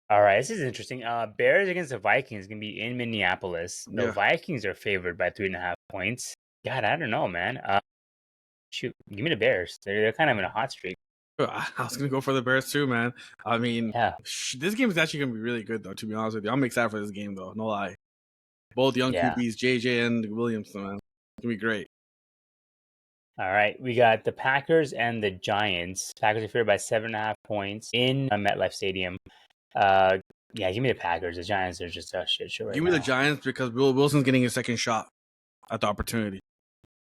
[SPEAKER 1] All right, this is interesting. Bears against the Vikings going to be in Minneapolis. The Vikings are favored by 3.5 points. God, I don't know, man. Shoot, give me the Bears. They're kind of in a hot streak.
[SPEAKER 2] I was going to go for the Bears too, man. I mean, this game is actually going to be really good, though, to be honest with you. I'm excited for this game, though. No lie. Both young QBs, JJ and Williamson, man. It's going to be great.
[SPEAKER 1] All right, we got the Packers and the Giants. Packers are favored by 7.5 points in MetLife Stadium. Give me the Packers. The Giants are just a shit show right now.
[SPEAKER 2] Give me the Giants because Wilson's getting his second shot at the opportunity.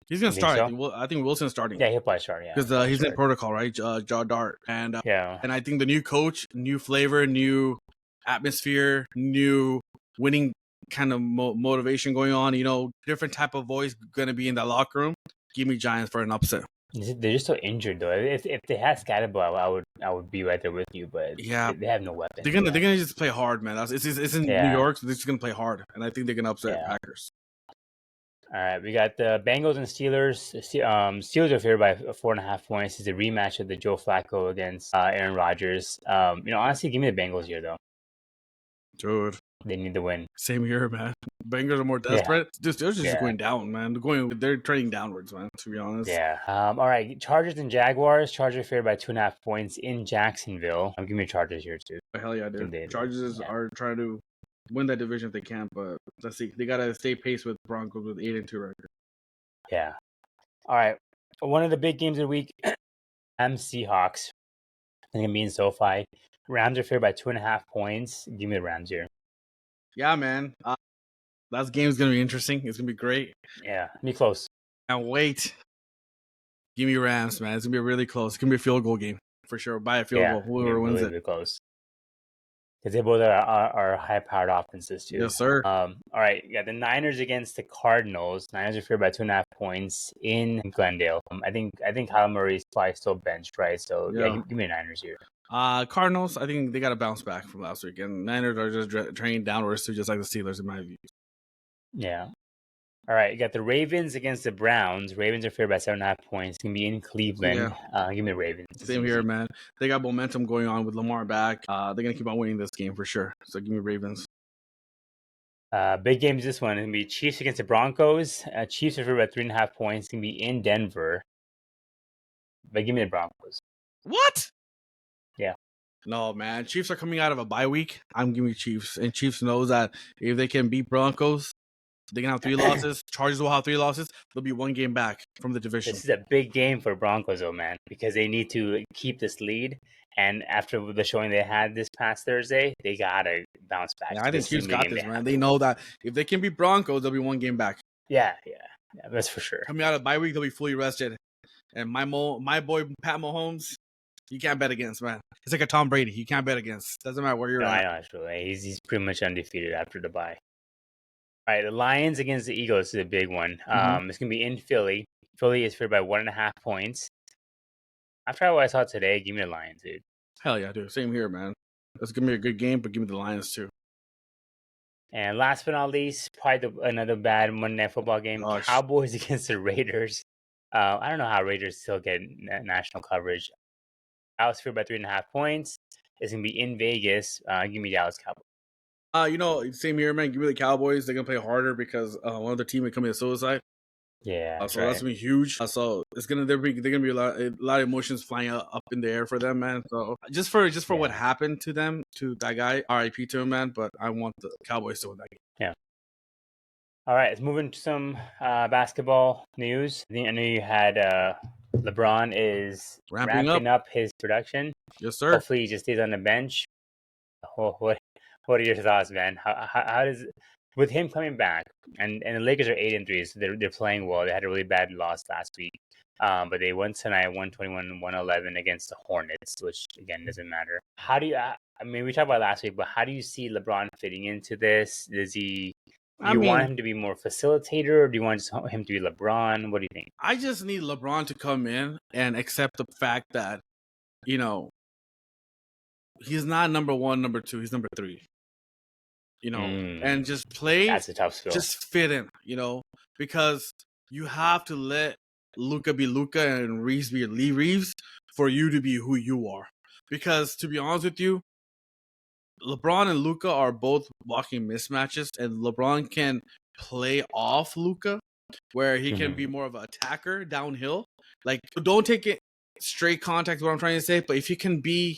[SPEAKER 2] He's going to start. So? I think Wilson's starting.
[SPEAKER 1] Yeah, he'll probably start,
[SPEAKER 2] because he's in protocol, right? Jaw Dart. And I think the new coach, new flavor, new atmosphere, new winning kind of motivation going on, different type of voice going to be in that locker room. Give me Giants for an upset.
[SPEAKER 1] They're just so injured though. If they had Scatterbo, I would be right there with you. But they have no weapons.
[SPEAKER 2] They're gonna just play hard, man. It's in New York, so they're just gonna play hard, and I think they're gonna upset Packers.
[SPEAKER 1] All right, we got the Bengals and Steelers. Steelers are favored by 4.5 points. It's a rematch of the Joe Flacco against Aaron Rodgers. Honestly, give me the Bengals here though.
[SPEAKER 2] Dude,
[SPEAKER 1] they need the win.
[SPEAKER 2] Same here, man. Bengals are more desperate. They're just going down, man. They're trading downwards, man. To be honest.
[SPEAKER 1] Yeah. All right. Chargers and Jaguars. Chargers favored by 2.5 points in Jacksonville. Give me Chargers here too.
[SPEAKER 2] Hell yeah, dude. Chargers are trying to win that division if they can, but let's see. They gotta stay pace with Broncos with 8-2 record.
[SPEAKER 1] Yeah. All right. One of the big games of the week. Seahawks. They're gonna be in SoFi. Rams are favored by 2.5 points. Give me the Rams here.
[SPEAKER 2] Yeah, man. That game's going to be interesting. It's going to be great.
[SPEAKER 1] Yeah, be close.
[SPEAKER 2] And wait. Give me Rams, man. It's going to be really close. It's going to be a field goal game for sure. By a field goal. Whoever wins it.
[SPEAKER 1] Close. Because they both are high-powered offenses, too.
[SPEAKER 2] Yes, sir.
[SPEAKER 1] All right. Yeah, the Niners against the Cardinals. Niners are favored by 2.5 points in Glendale. I think Kyle Murray is probably still benched, right? So, give me the Niners here.
[SPEAKER 2] Cardinals, I think they got to bounce back from last week. And Niners are just training downwards too, just like the Steelers in my view.
[SPEAKER 1] Yeah. All right, you got the Ravens against the Browns. Ravens are favored by 7.5 points. It's going to be in Cleveland. Give me the Ravens.
[SPEAKER 2] Same here, man. They got momentum going on with Lamar back. They're going to keep on winning this game for sure. So give me Ravens.
[SPEAKER 1] Big games this one. It's going to be Chiefs against the Broncos. Chiefs are favored by 3.5 points. It's going to be in Denver. But give me the Broncos.
[SPEAKER 2] What?
[SPEAKER 1] Yeah.
[SPEAKER 2] No, man. Chiefs are coming out of a bye week. I'm giving Chiefs. And Chiefs knows that if they can beat Broncos, They're gonna have 3 losses. Chargers will have 3 losses. They'll be 1 game back from the division.
[SPEAKER 1] This is a big game for Broncos, though, man, because they need to keep this lead. And after the showing they had this past Thursday, they gotta bounce back.
[SPEAKER 2] Yeah, I think Chiefs got this, man. They know that if they can beat Broncos, they'll be 1 game back.
[SPEAKER 1] Yeah, that's for sure.
[SPEAKER 2] Coming out of bye week, they'll be fully rested. And my boy Pat Mahomes, you can't bet against, man. It's like a Tom Brady. You can't bet against. Doesn't matter where you're at.
[SPEAKER 1] I know, actually. He's pretty much undefeated after the bye. All right, the Lions against the Eagles is a big one. It's going to be in Philly. Philly is favored by 1.5 points. After what I saw today, give me the Lions, dude.
[SPEAKER 2] Hell yeah, dude. Same here, man. It's going to be a good game, but give me the Lions, too.
[SPEAKER 1] And last but not least, probably another bad Monday Night Football game.
[SPEAKER 2] Gosh.
[SPEAKER 1] Cowboys against the Raiders. I don't know how Raiders still get national coverage. Dallas favored by 3.5 points. It's going to be in Vegas. Give me Dallas Cowboys.
[SPEAKER 2] Same here, man. Give me the Cowboys. They're gonna play harder because one of their team is coming to suicide.
[SPEAKER 1] Yeah,
[SPEAKER 2] so that's gonna be huge. So it's gonna they're gonna be a lot of emotions flying up in the air for them, man. So just for what happened to them, to that guy, RIP to him, man. But I want the Cowboys to win that game.
[SPEAKER 1] Yeah. All right, let's move into some basketball news. I know you had LeBron is ramping up his production.
[SPEAKER 2] Yes, sir.
[SPEAKER 1] Hopefully, he just stays on the bench. What are your thoughts, man? How does with him coming back and the Lakers are 8-3, so they're playing well. They had a really bad loss last week, but they won tonight, 121-111 against the Hornets, which again doesn't matter. How do you? I mean, we talked about last week, but how do you see LeBron fitting into this? Do you want him to be more facilitator, or do you want him to be LeBron? What do you think?
[SPEAKER 2] I just need LeBron to come in and accept the fact that, he's not number 1, number 2. He's number 3. And just play.
[SPEAKER 1] That's a tough skill.
[SPEAKER 2] Just fit in, because you have to let Luka be Luka and Reeves be Lee Reeves for you to be who you are. Because to be honest with you, LeBron and Luka are both blocking mismatches, and LeBron can play off Luka, where he can be more of an attacker downhill. Like, don't take it straight contact. Is what I'm trying to say, but if you can be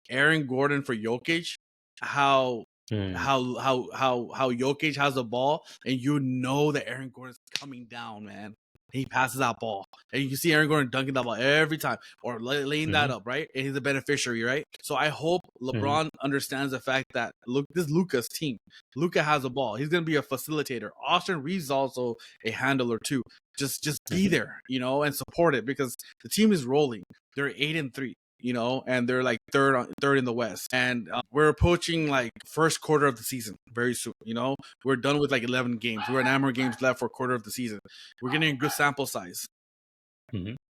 [SPEAKER 2] Aaron Gordon for Jokic, how Jokic has the ball, and that Aaron Gordon's coming down, man. He passes that ball, and you can see Aaron Gordon dunking that ball every time, or laying that up, right? And he's a beneficiary, right? So I hope LeBron understands the fact that this is Luka's team. Luka has the ball. He's gonna be a facilitator. Austin Reeves is also a handler too. Just be there, and support it, because the team is rolling. They're 8-3. And they're like third in the West. And we're approaching like first quarter of the season very soon. We're done with like 11 games. We're an more games left for a quarter of the season. We're getting a good sample size.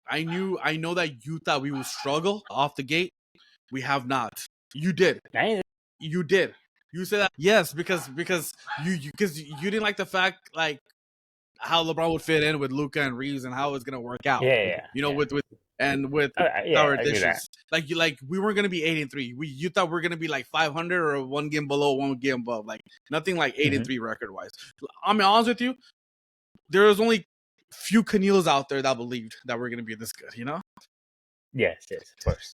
[SPEAKER 2] I know that you thought we would struggle off the gate. We have not. You did. You did. You said that. Yes, because you didn't like the fact like how LeBron would fit in with Luka and Reeves and how it's gonna work out. With our additions, like we weren't gonna be 8-3. You thought we were gonna be like 500 or 1 game below, 1 game above, like nothing like 8-3 record wise. I'm honest with you, there was only few Keneals out there that believed that we're gonna be this good.
[SPEAKER 1] Yes, of course.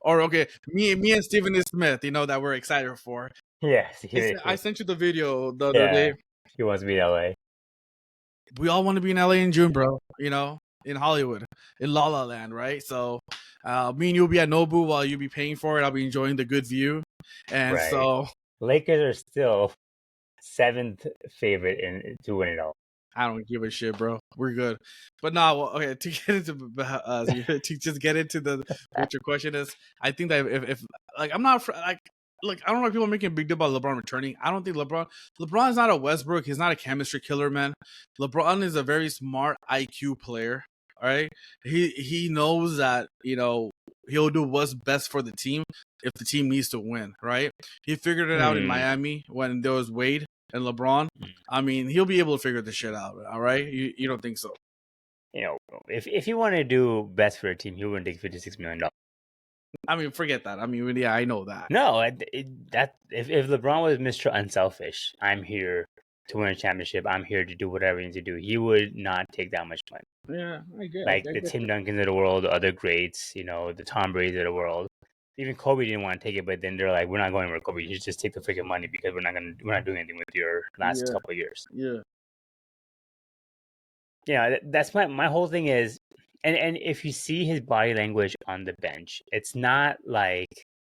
[SPEAKER 2] Or okay, me and Stephen A. Smith, that we're excited for.
[SPEAKER 1] Yes,
[SPEAKER 2] I sent you the video the other day.
[SPEAKER 1] He wants to be in LA.
[SPEAKER 2] We all want to be in LA in June, bro. In Hollywood, in La La Land, right? So, me and you'll be at Nobu while you'll be paying for it. I'll be enjoying the good view, and so
[SPEAKER 1] Lakers are still 7th favorite to win it all.
[SPEAKER 2] I don't give a shit, bro. We're good, but no. Okay, to get into to just get into what your question is, I think that if like I'm not like. Look, I don't know if people are making a big deal about LeBron returning. I don't think LeBron's not a Westbrook. He's not a chemistry killer, man. LeBron is a very smart IQ player. All right. He knows that, he'll do what's best for the team if the team needs to win, right? He figured it out in Miami when there was Wade and LeBron. I mean, he'll be able to figure this shit out, all right? You don't think so?
[SPEAKER 1] If he wanted to do best for a team, he wouldn't take $56 million.
[SPEAKER 2] I mean, forget that. I mean, yeah, I know that.
[SPEAKER 1] No, if LeBron was Mr. Unselfish, I'm here to win a championship, I'm here to do whatever you need to do, he would not take that much money.
[SPEAKER 2] Yeah, I guess.
[SPEAKER 1] Like the Tim Duncans of the world, the other greats, the Tom Brady's of the world. Even Kobe didn't want to take it, but then they're like, "We're not going with Kobe. You just take the freaking money because we're not doing anything with your last couple of years."
[SPEAKER 2] Yeah.
[SPEAKER 1] Yeah, that's my whole thing is, and if you see his body language on the bench, it's not like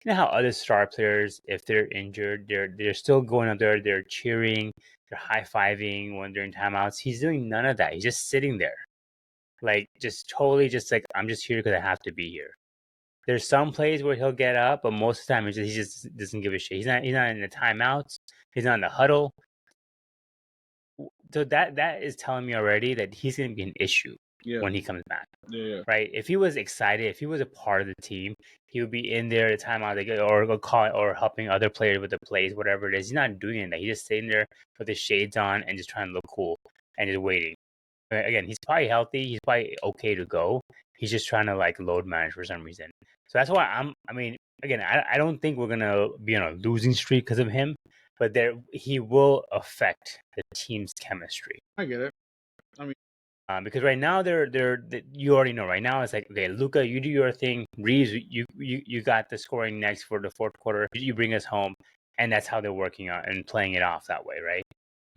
[SPEAKER 1] how other star players, if they're injured, they're still going up there, they're cheering, they're high fiving when they're in timeouts. He's doing none of that. He's just sitting there, like just totally just like, I'm just here because I have to be here. There's some plays where he'll get up, but most of the time he just doesn't give a shit. He's not in the timeouts. He's not in the huddle. So that is telling me already that he's going to be an issue when he comes back.
[SPEAKER 2] Yeah.
[SPEAKER 1] Right? If he was excited, if he was a part of the team, he would be in there at the timeout, or call or helping other players with the plays, whatever it is. He's not doing that. He's just sitting there with his shades on and just trying to look cool and just waiting. Again, he's probably healthy. He's probably okay to go. He's just trying to like load manage for some reason. So that's why I don't think we're gonna be on a losing streak because of him, but he will affect the team's chemistry.
[SPEAKER 2] I get it. I mean,
[SPEAKER 1] because right now you already know. Right now it's like, okay, Luka, you do your thing. Reeves, you got the scoring next for the fourth quarter. You bring us home, and that's how they're working on and playing it off that way, right?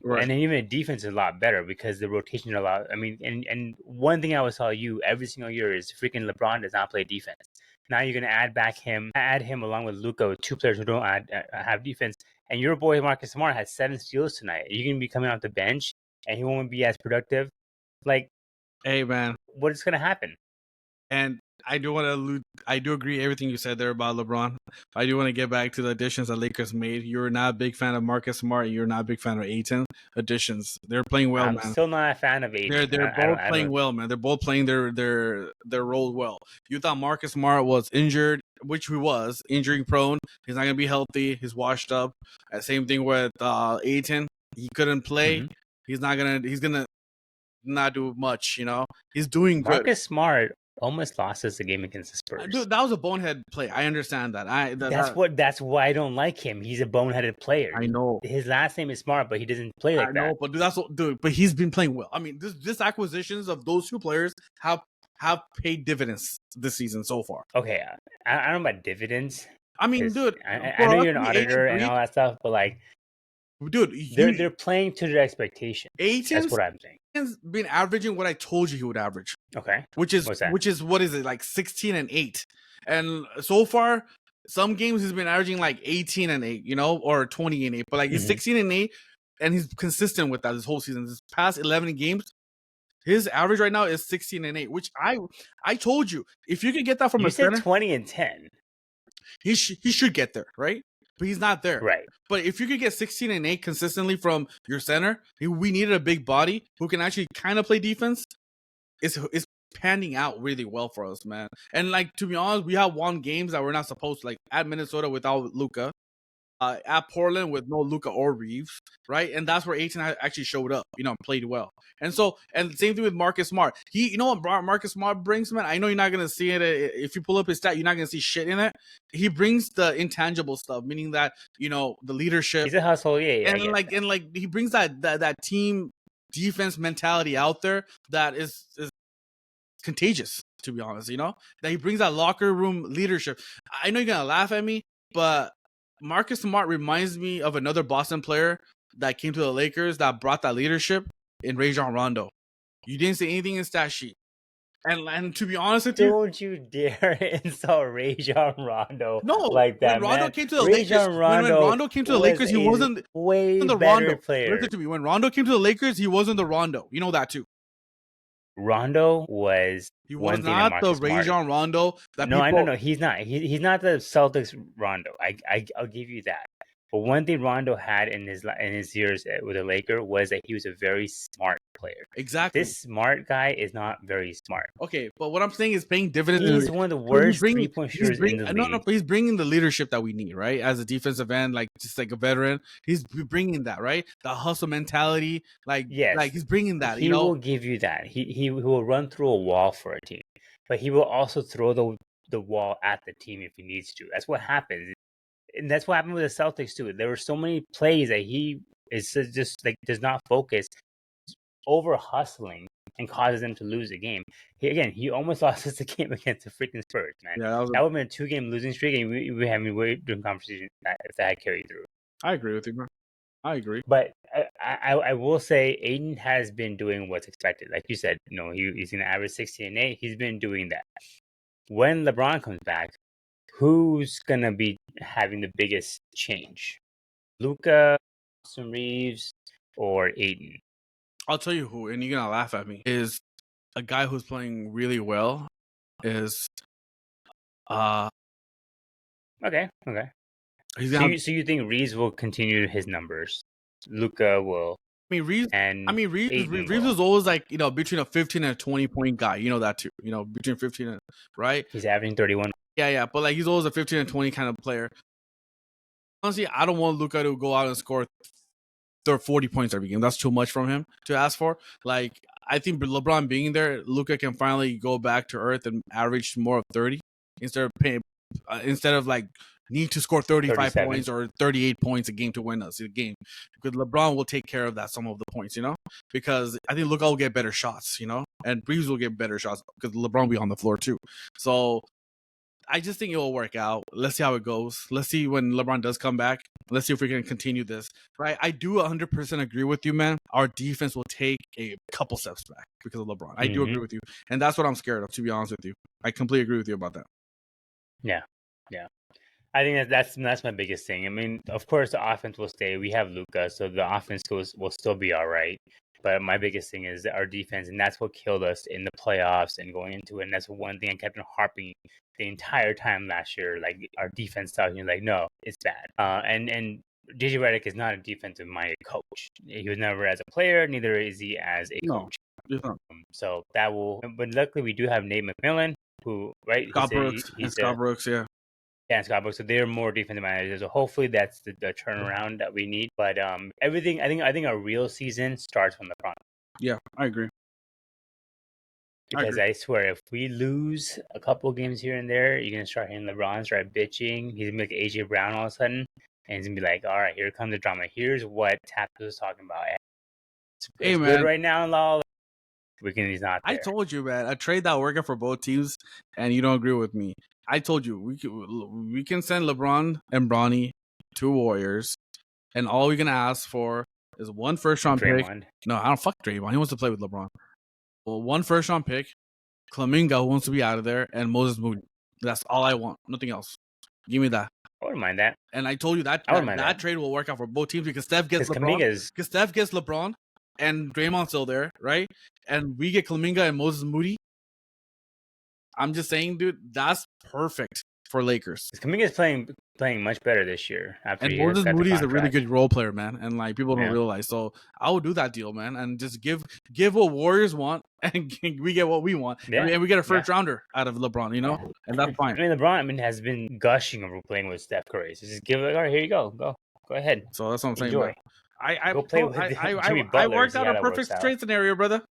[SPEAKER 2] right.
[SPEAKER 1] And then even the defense is a lot better because the rotation are a lot. I mean, and one thing I always tell you every single year is freaking LeBron does not play defense. Now you're gonna add him along with Luka, with two players who don't have defense. And your boy Marcus Smart had 7 steals tonight. You're gonna be coming off the bench, and he won't be as productive. Like,
[SPEAKER 2] hey man,
[SPEAKER 1] what is gonna happen?
[SPEAKER 2] And I do agree everything you said there about LeBron. I do want to get back to the additions that Lakers made. You're not a big fan of Marcus Smart. You're not a big fan of Ayton additions. They're playing well,
[SPEAKER 1] I'm
[SPEAKER 2] man.
[SPEAKER 1] still not a fan of Ayton.
[SPEAKER 2] They're both playing well, man. They're both playing their role well. You thought Marcus Smart was injured, which he was, injury prone. He's not gonna be healthy. He's washed up. Same thing with Ayton. He couldn't play.
[SPEAKER 1] Mhm.
[SPEAKER 2] He's gonna not do much. You know, he's doing good.
[SPEAKER 1] Marcus Smart almost lost us the game against the Spurs.
[SPEAKER 2] Dude, that was a bonehead play. I understand that.
[SPEAKER 1] That's why I don't like him. He's a boneheaded player.
[SPEAKER 2] I know.
[SPEAKER 1] His last name is Smart, but he doesn't play like that. I know,
[SPEAKER 2] but but he's been playing well. I mean, this acquisitions of those two players have paid dividends this season so far.
[SPEAKER 1] Okay, I don't know about dividends.
[SPEAKER 2] I mean, dude,
[SPEAKER 1] I know you're an auditor and all that stuff, but like,
[SPEAKER 2] dude,
[SPEAKER 1] they're playing to their expectations. That's what I'm saying.
[SPEAKER 2] Ayton's been averaging what I told you he would average.
[SPEAKER 1] Okay,
[SPEAKER 2] which is what is it, like 16 and 8, and so far some games he's been averaging like 18 and 8, you know, or 20 and 8, but like he's 16 and 8, and he's consistent with that this whole season. This past 11 games, his average right now is 16 and 8, which I told you, if you could get that from a center,
[SPEAKER 1] 20 and 10,
[SPEAKER 2] he should get there, right? But he's not there.
[SPEAKER 1] Right.
[SPEAKER 2] But if you could get 16 and 8 consistently from your center, we needed a big body who can actually kind of play defense. It's panning out really well for us, man. And like, to be honest, we have won games that we're not supposed to, like at Minnesota without Luka, at Portland with no Luka or Reeves, right? And that's where Ayton actually showed up, you know, played well. And so, and same thing with Marcus Smart. You know what Marcus Smart brings, man? I know you're not gonna see it if you pull up his stat. You're not gonna see shit in it. He brings the intangible stuff, meaning that, you know, the leadership.
[SPEAKER 1] He's a hustle, yeah.
[SPEAKER 2] And he brings that team defense mentality out there that is contagious, to be honest. You know, that he brings that locker room leadership. I know you're gonna laugh at me, but Marcus Smart reminds me of another Boston player that came to the Lakers that brought that leadership in Rajon Rondo. You didn't say anything in stat sheet. And to be honest with you,
[SPEAKER 1] don't you dare insult Rajon Rondo like that.
[SPEAKER 2] When Rondo
[SPEAKER 1] man.
[SPEAKER 2] came to the Lakers, when Rondo came to the Lakers, he wasn't the Rondo player. Listen to me. When Rondo came to the Lakers, he wasn't the Rondo. You know that too.
[SPEAKER 1] Rondo was
[SPEAKER 2] not the Rajon Rondo.
[SPEAKER 1] I know he's not. He's not the Celtics Rondo. I'll give you that. But one thing Rondo had in his years with the Lakers was that he was a very smart player.
[SPEAKER 2] Exactly.
[SPEAKER 1] This Smart guy is not very smart.
[SPEAKER 2] Okay, but what I'm saying is paying dividends.
[SPEAKER 1] He's one of the worst 3-point shooters in the league.
[SPEAKER 2] No, he's bringing the leadership that we need, right? As a defensive end, like just like a veteran, he's bringing that, right? The hustle mentality, like he's bringing that.
[SPEAKER 1] He will give you that. He will run through a wall for a team, but he will also throw the wall at the team if he needs to. That's what happens. And that's what happened with the Celtics too. There were so many plays that he is just like does not focus, over hustling and causes them to lose a game. He almost lost us the game against the freaking Spurs, man.
[SPEAKER 2] Yeah,
[SPEAKER 1] that would have been a 2-game losing streak, and we had doing conversation if that had carried through.
[SPEAKER 2] I agree with you, bro. I agree.
[SPEAKER 1] But I will say Aiden has been doing what's expected. Like you said, he's going to average 60 and 8. He's been doing that. When LeBron comes back, who's going to be having the biggest change? Luka, Austin Reeves, or Aiden?
[SPEAKER 2] I'll tell you who, and you're going to laugh at me, is a guy who's playing really well is
[SPEAKER 1] Okay. So you think Reeves will continue his numbers? Luka will.
[SPEAKER 2] Reeves is always like, between a 15 and a 20 point guy. You know that too. Between 15 and, right?
[SPEAKER 1] He's averaging 31.
[SPEAKER 2] Yeah. But like he's always a 15 and 20 kind of player. Honestly, I don't want Luka to go out and score 40 points every game. That's too much from him to ask for. Like, I think LeBron being there, Luka can finally go back to earth and average more of 30 instead of like need to score 35 points or 38 points a game to win us a game. Because LeBron will take care of that, some of the points, because I think Luka will get better shots, and Reeves will get better shots because LeBron will be on the floor too. So I just think it will work out. Let's see how it goes. Let's see when LeBron does come back. Let's see if we can continue this. Right? I do 100% agree with you, man. Our defense will take a couple steps back because of LeBron. I do agree with you. And that's what I'm scared of, to be honest with you. I completely agree with you about that.
[SPEAKER 1] Yeah. I think that's my biggest thing. I mean, of course, the offense will stay. We have Luka, so the offense will still be all right. But my biggest thing is our defense, and that's what killed us in the playoffs and going into it. And that's one thing I kept on harping the entire time last year. Like, our defense stuff, and you're like, no, it's bad. And JJ Redick is not a defensive-minded coach. He was never as a player, neither is he as a coach. So that will. But luckily, we do have Nate McMillan, who
[SPEAKER 2] Scott Brooks, yeah.
[SPEAKER 1] Yeah, Scott Brooks. So they're more defensive managers. So hopefully that's the turnaround that we need. But everything, I think our real season starts from the front.
[SPEAKER 2] Yeah, I agree.
[SPEAKER 1] Because I swear, if we lose a couple games here and there, you're gonna start hitting LeBron, start bitching. He's gonna be like AJ Brown all of a sudden, and he's gonna be like, "All right, here comes the drama. Here's what Tapps was talking about. It's good right now, Lol. He's not there."
[SPEAKER 2] I told you, man. A trade that working for both teams, and you don't agree with me. I told you we can send LeBron and Bronny to Warriors, and all we're gonna ask for is one first-round pick. No, I don't fuck Draymond. He wants to play with LeBron. Well, one first-round pick, Kuminga, who wants to be out of there, and Moses Moody. That's all I want. Nothing else. Give me that.
[SPEAKER 1] I wouldn't mind that.
[SPEAKER 2] And I told you that trade will work out for both teams because Steph gets LeBron, and Draymond's still there, right? And we get Kuminga and Moses Moody. I'm just saying, dude, that's perfect for Lakers.
[SPEAKER 1] Kuminga's playing much better this year.
[SPEAKER 2] And Moses Moody is a really good role player, man. And like people don't realize. So I would do that deal, man, and just give what Warriors want, and we get what we want. Yeah. And we get a first rounder out of LeBron, and that's fine.
[SPEAKER 1] I mean, LeBron has been gushing over playing with Steph Curry. So just give it. All right, here you go, go ahead.
[SPEAKER 2] So that's what I'm saying.
[SPEAKER 1] Enjoy.
[SPEAKER 2] I worked out a perfect trade scenario, brother.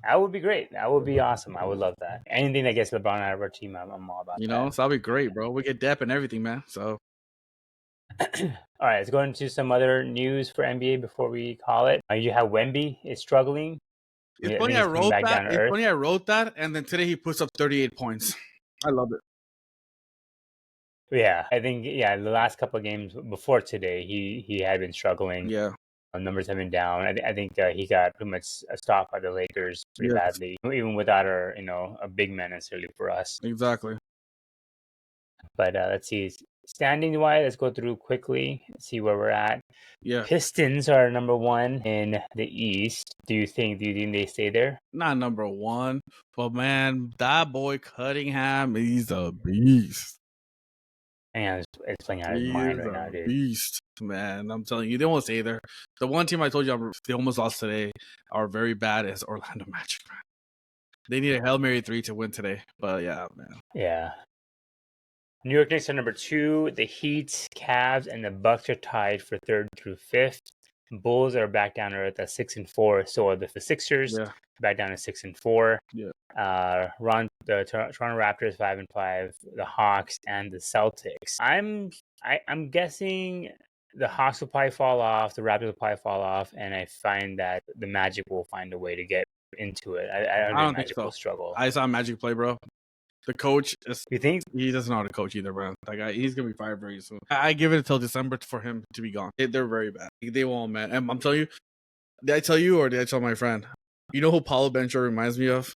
[SPEAKER 1] That would be great. That would be awesome. I would love that. Anything that gets LeBron out of our team, I'm all about that.
[SPEAKER 2] So that'll be great, bro. We get depth and everything, man. So,
[SPEAKER 1] all right, let's go into some other news for NBA before we call it. You have Wemby is struggling.
[SPEAKER 2] It's funny I wrote that, and then today he puts up 38 points. I love it.
[SPEAKER 1] Yeah, I think the last couple of games before today, he had been struggling.
[SPEAKER 2] Yeah.
[SPEAKER 1] Numbers have been down. I think he got pretty much stopped by the Lakers pretty badly, even without a big man necessarily for us.
[SPEAKER 2] Exactly.
[SPEAKER 1] But let's see. Standing wise, let's go through quickly, see where we're at.
[SPEAKER 2] Yeah.
[SPEAKER 1] Pistons are number 1 in the East. Do you think they stay there?
[SPEAKER 2] Not number 1, but man, that boy Cunningham, he's a beast.
[SPEAKER 1] And it's playing out of his mind right now, dude.
[SPEAKER 2] Beast, man. I'm telling you, they won't stay there. The one team I told you they almost lost today are very bad is Orlando Magic, man. They need a Hail Mary 3 to win today. But yeah, man.
[SPEAKER 1] Yeah. New York Knicks are number 2. The Heat, Cavs, and the Bucks are tied for 3rd through 5th. Bulls are back down to earth at 6-4. So are the Sixers. Yeah. Back down to 6-4.
[SPEAKER 2] Yeah.
[SPEAKER 1] The Toronto Raptors 5-5, the Hawks and the Celtics. I'm guessing the Hawks will probably fall off, the Raptors will probably fall off, and I find that the Magic will find a way to get into it. I don't
[SPEAKER 2] I
[SPEAKER 1] think
[SPEAKER 2] don't think
[SPEAKER 1] Magic
[SPEAKER 2] so.
[SPEAKER 1] will struggle.
[SPEAKER 2] I saw Magic play, bro. The coach,
[SPEAKER 1] You think?
[SPEAKER 2] he doesn't know how to coach either, bro. Like he's gonna be fired very soon. I give it until December for him to be gone. They're very bad. They won't, man. And I'm telling you, did I tell you or did I tell my friend? You know who Paulo Bencho reminds me of?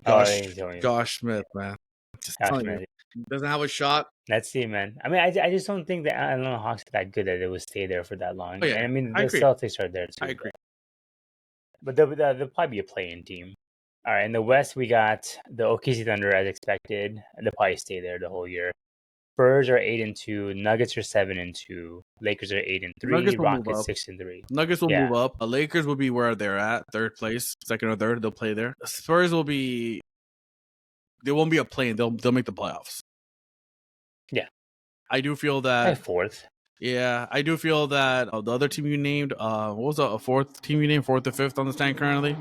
[SPEAKER 2] Josh Smith, man. Just telling you, doesn't have a shot.
[SPEAKER 1] Let's see, man. I mean, I just don't think that Atlanta Hawks are that good that they would stay there for that long.
[SPEAKER 2] Oh, yeah.
[SPEAKER 1] And I mean, the
[SPEAKER 2] agree.
[SPEAKER 1] Celtics are there too.
[SPEAKER 2] I agree.
[SPEAKER 1] But they'll probably be a play-in team. All right, in the West, we got the OKC Thunder as expected. They'll probably stay there the whole year. Spurs are 8-2. Nuggets are 7-2. Lakers are 8-3. Rockets 6-3.
[SPEAKER 2] Nuggets will move up. The Lakers will be where they're at, third place, second or third. They'll play there. The Spurs will be. They won't be a play-in. They'll make the playoffs.
[SPEAKER 1] Yeah,
[SPEAKER 2] I do feel that
[SPEAKER 1] fourth.
[SPEAKER 2] Yeah, I do feel that the other team you named. What was a fourth team you named? Fourth or fifth on the stand currently?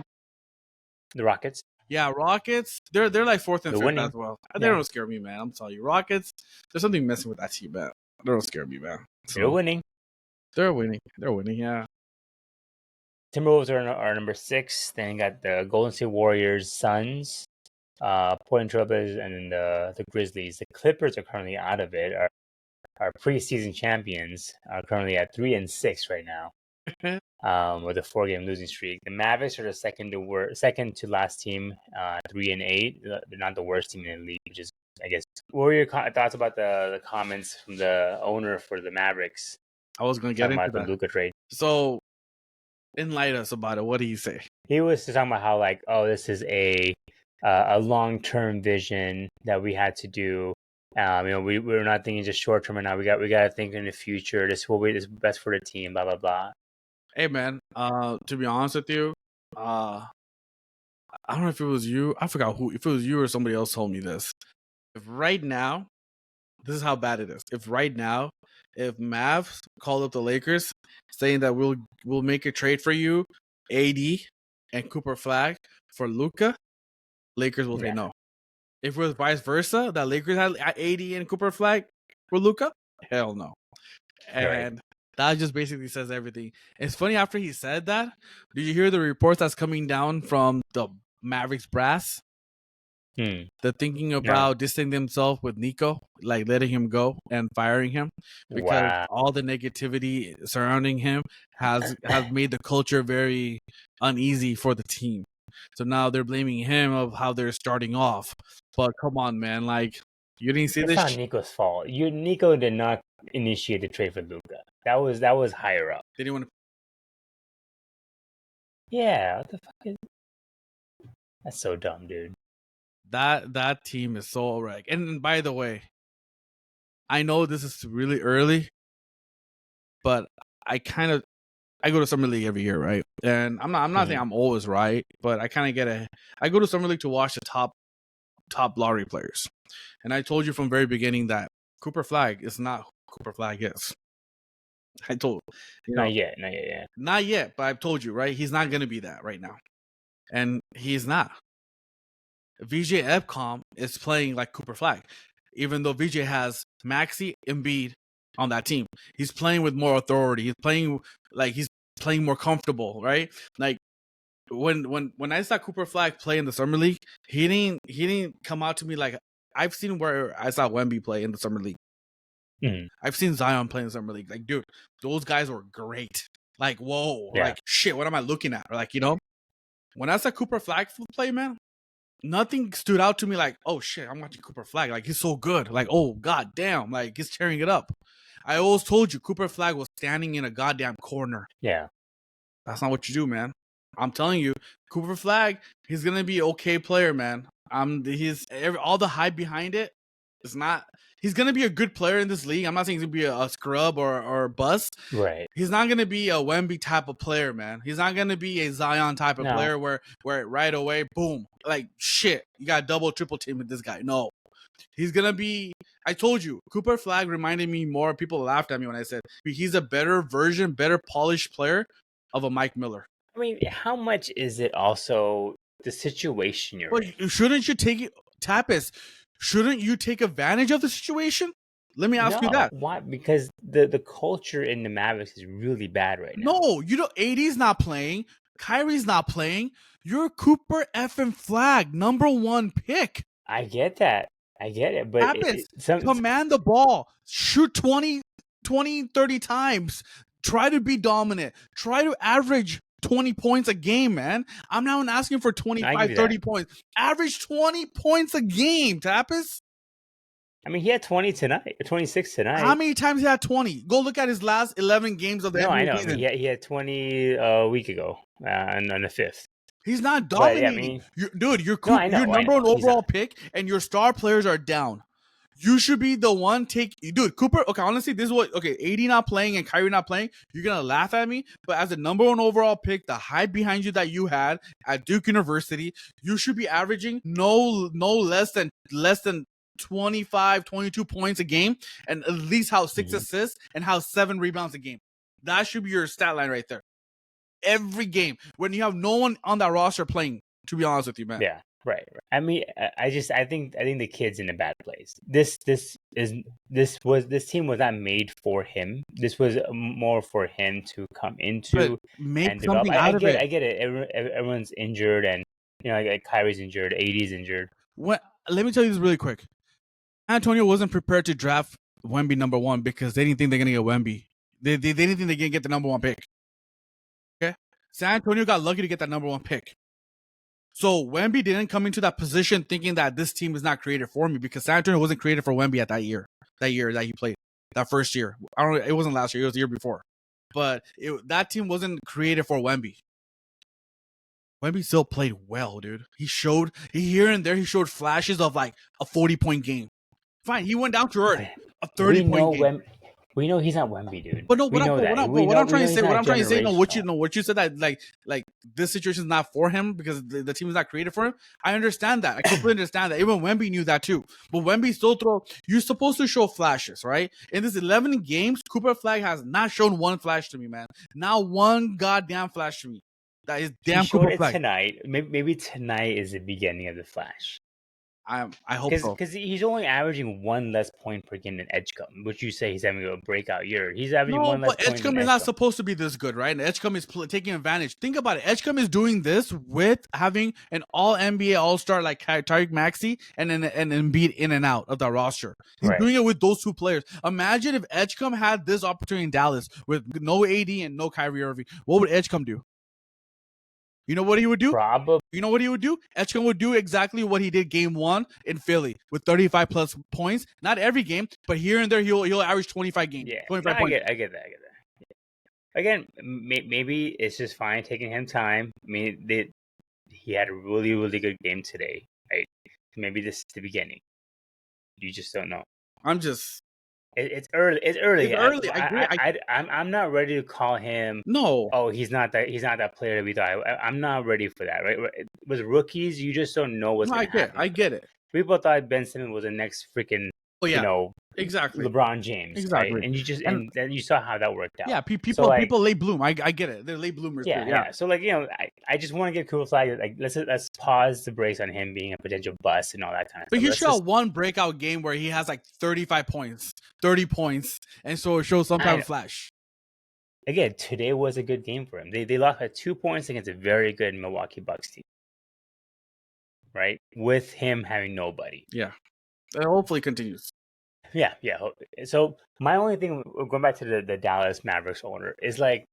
[SPEAKER 1] The Rockets.
[SPEAKER 2] Yeah, Rockets. They're like fourth and fifth as well. They don't scare me, man. I'm telling you, Rockets. There's something messing with that team, man. They don't scare me, man.
[SPEAKER 1] So, they're winning.
[SPEAKER 2] They're winning. Yeah.
[SPEAKER 1] Timberwolves are number 6. Then you got the Golden State Warriors, Suns, Portland Trailblazers, and then the Grizzlies. The Clippers are currently out of it. Our preseason champions are currently at 3-6 right now. With a 4-game losing streak. The Mavericks are the second to last team, 3-8. They're not the worst team in the league, which is, I guess. What were your thoughts about the comments from the owner for the Mavericks?
[SPEAKER 2] I was going to get into
[SPEAKER 1] the Luka trade.
[SPEAKER 2] So, enlighten us about it. What do you say?
[SPEAKER 1] He was talking about how this is a long-term vision that we had to do. We're not thinking just short-term right now. We got to think in the future. This is best for the team. Blah blah blah.
[SPEAKER 2] Hey man, to be honest with you, I don't know if it was you. I forgot who. If it was you or somebody else told me this. If right now, this is how bad it is. If Mavs called up the Lakers saying that we'll make a trade for you, AD and Cooper Flag for Luka, Lakers will say no. If it was vice versa, that Lakers had AD and Cooper Flag for Luka, hell no. And that just basically says everything. It's funny, after he said that, did you hear the reports that's coming down from the Mavericks brass? They're thinking about distancing themselves with Nico, like letting him go and firing him, because all the negativity surrounding him has made the culture very uneasy for the team. So now they're blaming him of how they're starting off. But come on, man, like, you didn't see this.
[SPEAKER 1] It's not Nico's fault. Nico did not initiate the trade for Luka. That was higher up.
[SPEAKER 2] Did he want to?
[SPEAKER 1] Yeah, what the fuck is? That's so dumb, dude.
[SPEAKER 2] That team is so wrecked. And by the way, I know this is really early, but I go to Summer League every year, right? And I'm not saying I'm always right, but I kind of I go to Summer League to watch the top lottery players. And I told you from the very beginning that Cooper Flag is not who Cooper Flag is. I told you.
[SPEAKER 1] Not yet.
[SPEAKER 2] Not yet, but I've told you, right? He's not going to be that right now. And he's not. VJ Epcom is playing like Cooper Flag, even though VJ has Maxey, Embiid on that team. He's playing with more authority. He's playing more comfortable, right? Like when I saw Cooper Flag play in the Summer League, he didn't come out to me like I've seen where I saw Wemby play in the Summer League. I've seen Zion play in the Summer League. Like, dude, those guys were great. Like, whoa, like shit, what am I looking at? Like, when I saw Cooper Flag play, man, nothing stood out to me like, oh shit, I'm watching Cooper Flag. Like, he's so good. Like, oh god damn, like he's tearing it up. I always told you Cooper Flag was standing in a goddamn corner.
[SPEAKER 1] Yeah. That's
[SPEAKER 2] not what you do, man. I'm telling you, Cooper Flag, he's gonna be an okay player, man. All the hype behind it is not. He's gonna be a good player in this league. I'm not saying he's gonna be a scrub or a bust.
[SPEAKER 1] Right. He's
[SPEAKER 2] not gonna be a Wemby type of player, man. He's not gonna be a Zion type of player where right away, boom, like shit, you got double, triple team with this guy. No. He's gonna be. I told you, Cooper Flag reminded me more. People laughed at me when I said he's a better version, better polished player of a Mike Miller.
[SPEAKER 1] I mean, how much is it also the situation you're in?
[SPEAKER 2] Shouldn't you take it, Tapas? Shouldn't you take advantage of the situation? Let me ask you that.
[SPEAKER 1] Why? Because the culture in the Mavericks is really bad right now.
[SPEAKER 2] No, AD's not playing. Kyrie's not playing. You're Cooper effing Flag, number 1 pick.
[SPEAKER 1] I get that. I get it. But
[SPEAKER 2] Command the ball. Shoot 20, 30 times. Try to be dominant. Try to average 20 points a game, man. I'm not asking for 25, 30 points. Average 20 points a game, Tapas.
[SPEAKER 1] I mean, he had 20 tonight, 26 tonight.
[SPEAKER 2] How many times he had 20? Go look at his last 11 games of the NBA season.
[SPEAKER 1] I know. He had 20 a week ago on the 5th.
[SPEAKER 2] He's not dominating. You're number 1 overall pick, and your star players are down. You should be the one Cooper. Okay, honestly, this is what. Okay, AD not playing and Kyrie not playing. You're gonna laugh at me, but as the number 1 overall pick, the hype behind you that you had at Duke University, you should be averaging no less than 25, 22 points a game, and at least have 6 assists and have 7 rebounds a game. That should be your stat line right there. Every game when you have no one on that roster playing, to be honest with you, man.
[SPEAKER 1] Yeah, right. I mean, I think the kid's in a bad place. This team was not made for him. This was more for him to come into and develop. I get it. Everyone's injured, and like Kyrie's injured, AD's injured.
[SPEAKER 2] Let me tell you this really quick. Antonio wasn't prepared to draft Wemby number 1 because they didn't think they're gonna get Wemby. They didn't think they're gonna get the number 1 pick. Okay, San Antonio got lucky to get that number 1 pick. So Wemby didn't come into that position thinking that this team is not created for me, because San Antonio wasn't created for Wemby at that year that he played, that first year. I don't know, it wasn't last year, it was the year before. But that team wasn't created for Wemby. Wemby still played well, dude. Here and there he showed flashes of like a 40-point game. Fine, he went down to earth, a 30-point game.
[SPEAKER 1] We know he's not Wemby, dude.
[SPEAKER 2] But no, what I'm trying to say, what you said that like this situation is not for him because the team is not created for him. I understand that. I completely understand that. Even Wemby knew that too. But Wemby still you're supposed to show flashes, right? In this 11 games, Cooper Flag has not shown one flash to me, man. Not one goddamn flash to me. That is damn Cooper Flag.
[SPEAKER 1] Tonight. Maybe tonight is the beginning of the flash.
[SPEAKER 2] I hope so.
[SPEAKER 1] Because he's only averaging 1 less point per game than Edgecombe, which you say he's having a breakout year. He's averaging 1 less point.
[SPEAKER 2] But Edgecombe is not supposed to be this good, right? And Edgecombe is taking advantage. Think about it. Edgecombe is doing this with having an all-NBA all-star like Tariq Maxey and Embiid in and out of the roster. He's doing it with those 2 players. Imagine if Edgecombe had this opportunity in Dallas with no AD and no Kyrie Irving. What would Edgecombe do? You know what he would do?
[SPEAKER 1] Probably.
[SPEAKER 2] You know what he would do? Edgecombe would do exactly what he did game 1 in Philly with 35 plus points. Not every game, but here and there he'll average 25 games.
[SPEAKER 1] Yeah,
[SPEAKER 2] 25 points.
[SPEAKER 1] I get that. Yeah. Again, maybe it's just fine taking him time. I mean, he had a really, really good game today, right? Maybe this is the beginning. You just don't know. It's early. It's early. I agree. I'm not ready to call him.
[SPEAKER 2] No.
[SPEAKER 1] Oh, he's not that player that we thought. I'm not ready for that. Right? With rookies, you just don't know what's going to happen.
[SPEAKER 2] I get it.
[SPEAKER 1] People thought Ben Simmons was the next freaking.
[SPEAKER 2] Exactly.
[SPEAKER 1] LeBron James.
[SPEAKER 2] Exactly.
[SPEAKER 1] Right? And you saw how that worked out.
[SPEAKER 2] Yeah. People late bloom. I get it. They're late bloomers.
[SPEAKER 1] Yeah. So I just want to give Cooper Flag let's pause the brakes on him being a potential bust and all that kind of stuff.
[SPEAKER 2] But he showed 1 breakout game where he has like 35 points, 30 points, and so it shows some kind of flash.
[SPEAKER 1] Again, today was a good game for him. They lost by 2 points against a very good Milwaukee Bucks team. Right? With him having nobody.
[SPEAKER 2] Yeah. It hopefully continues.
[SPEAKER 1] Yeah. So my only thing, going back to the Dallas Mavericks owner, is like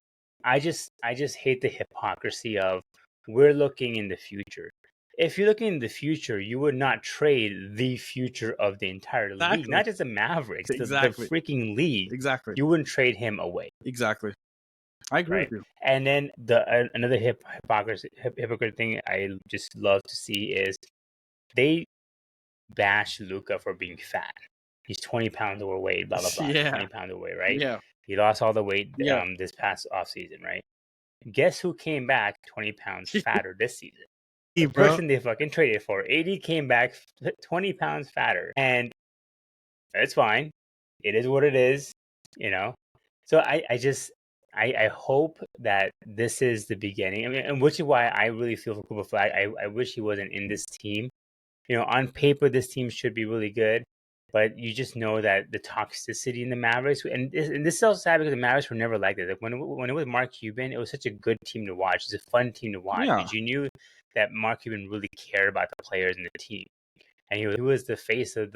[SPEAKER 1] I just hate the hypocrisy of we're looking in the future. If you're looking in the future, you would not trade the future of the entire league, not just the Mavericks, the freaking league.
[SPEAKER 2] Exactly.
[SPEAKER 1] You wouldn't trade him away.
[SPEAKER 2] Exactly. I agree with you.
[SPEAKER 1] And then another hypocrite thing I just love to see is they bash Luka for being fat. He's 20 pounds overweight, blah, blah, blah.
[SPEAKER 2] Yeah.
[SPEAKER 1] 20 pounds overweight, right?
[SPEAKER 2] Yeah.
[SPEAKER 1] He lost all the weight this past offseason, right? Guess who came back 20 pounds fatter this season? The person they fucking traded for. AD came back 20 pounds fatter. And it's fine. It is what it is, So I hope that this is the beginning. I mean, and which is why I really feel for Cooper Flag. I wish he wasn't in this team. On paper, this team should be really good. But you just know that the toxicity in the Mavericks, and this is also sad because the Mavericks were never like this. Like when it was Mark Cuban, it was such a good team to watch. It's a fun team to watch
[SPEAKER 2] Yeah.
[SPEAKER 1] because you knew that Mark Cuban really cared about the players in the team, and he was the face of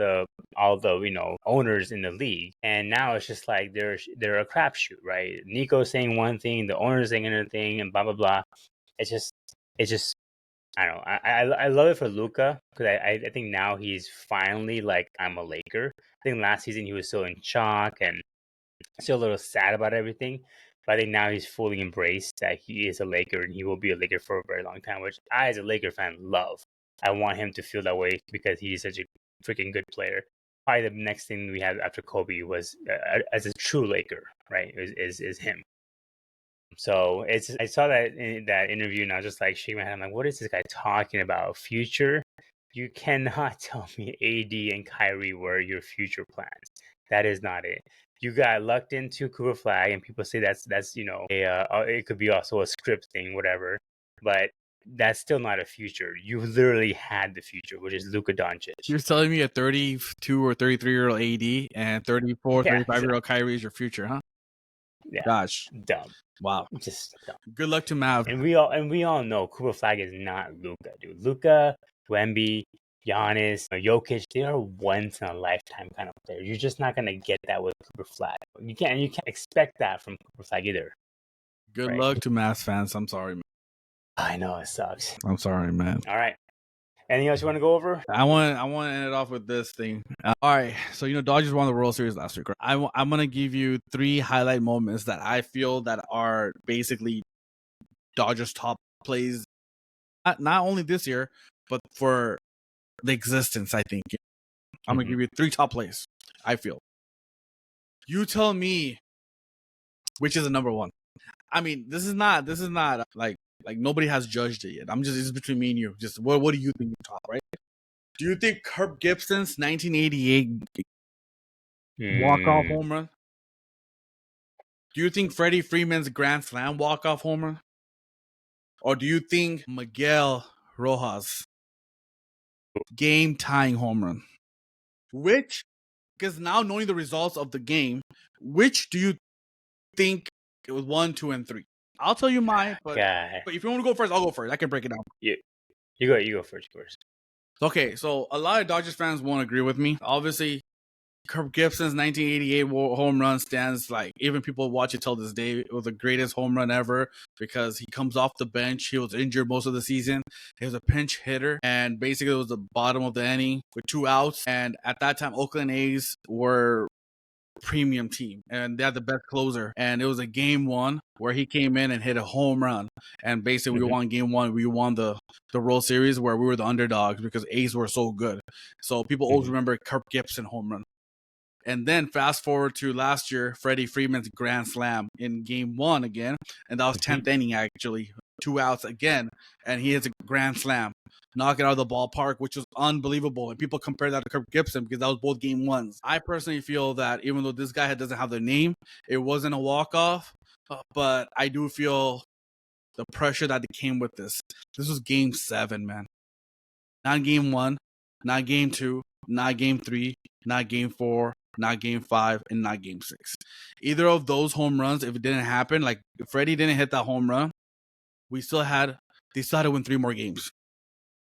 [SPEAKER 1] all the owners in the league. And now it's just like they're a crapshoot, right? Nico saying one thing, the owners saying another thing, and blah blah blah. It's just I don't know. I love it for Luka because I think now he's finally like, I'm a Laker. I think last season he was still in shock and still a little sad about everything. But I think now he's fully embraced that he is a Laker and he will be a Laker for a very long time, which I, as a Laker fan, love. I want him to feel that way because he's such a freaking good player. Probably the next thing we had after Kobe was as a true Laker, right? Is him. So I saw that in that interview and I was just like shaking my head. I'm like, what is this guy talking about? Future? You cannot tell me AD and Kyrie were your future plans. That is not it. You got lucked into Cooper Flag, and people say that's it could be also a script thing, whatever. But that's still not a future. You literally had the future, which is Luka Doncic.
[SPEAKER 2] You're telling me a 32 or 33-year-old AD and 34, 35-year-old Kyrie is your future, huh?
[SPEAKER 1] Yeah.
[SPEAKER 2] Gosh.
[SPEAKER 1] Dumb.
[SPEAKER 2] Wow.
[SPEAKER 1] Just dumb.
[SPEAKER 2] Good luck to Mav.
[SPEAKER 1] And we all know Cooper Flag is not Luka, dude. Luka, Wemby, Giannis, Jokic, they are once in a lifetime kind of players. You're just not gonna get that with Cooper Flag. You can't expect that from Cooper Flag either.
[SPEAKER 2] Good luck to Mavs fans. I'm sorry, man.
[SPEAKER 1] I know it sucks.
[SPEAKER 2] I'm sorry, man.
[SPEAKER 1] All right. Anything else you want to go over?
[SPEAKER 2] I want to end it off with this thing. All right, so Dodgers won the World Series last week. I'm gonna give you 3 highlight moments that I feel that are basically Dodgers top plays, not only this year, but for the existence. I think I'm gonna give you 3 top plays. I feel. You tell me which is the number one. I mean, this is not like nobody has judged it yet. It's between me and you. Just what do you think is top, right? Do you think Kirk Gibson's 1988 walk-off home run? Do you think Freddie Freeman's Grand Slam walk-off home run? Or do you think Miguel Rojas' game-tying home run? Which, because now knowing the results of the game, which do you think it was 1, 2, and 3? I'll tell you mine, but if you want to go first, I'll go first. I can break it down.
[SPEAKER 1] You go first.
[SPEAKER 2] Okay, so a lot of Dodgers fans won't agree with me. Obviously, Kirk Gibson's 1988 home run stands, like, even people watch it till this day. It was the greatest home run ever because he comes off the bench. He was injured most of the season. He was a pinch hitter, and basically it was the bottom of the inning with 2 outs. And at that time, Oakland A's were premium team and they had the best closer, and it was a game 1 where he came in and hit a home run, and basically we won game 1. We won the World Series where we were the underdogs because A's were so good. So people always remember Kirk Gibson home run. And then fast forward to last year, Freddie Freeman's Grand Slam in game 1 again, and that was 10th inning actually, 2 outs again, and he hits a Grand Slam, knock it out of the ballpark, which was unbelievable. And people compare that to Kirk Gibson because that was both game 1s. I personally feel that even though this guy doesn't have the name, it wasn't a walk-off, but I do feel the pressure that came with this. This was game 7, man. Not game 1, not game 2, not game 3, not game 4, not game 5, and not game 6. Either of those home runs, if it didn't happen, like if Freddie didn't hit that home run, they still had to win 3 more games.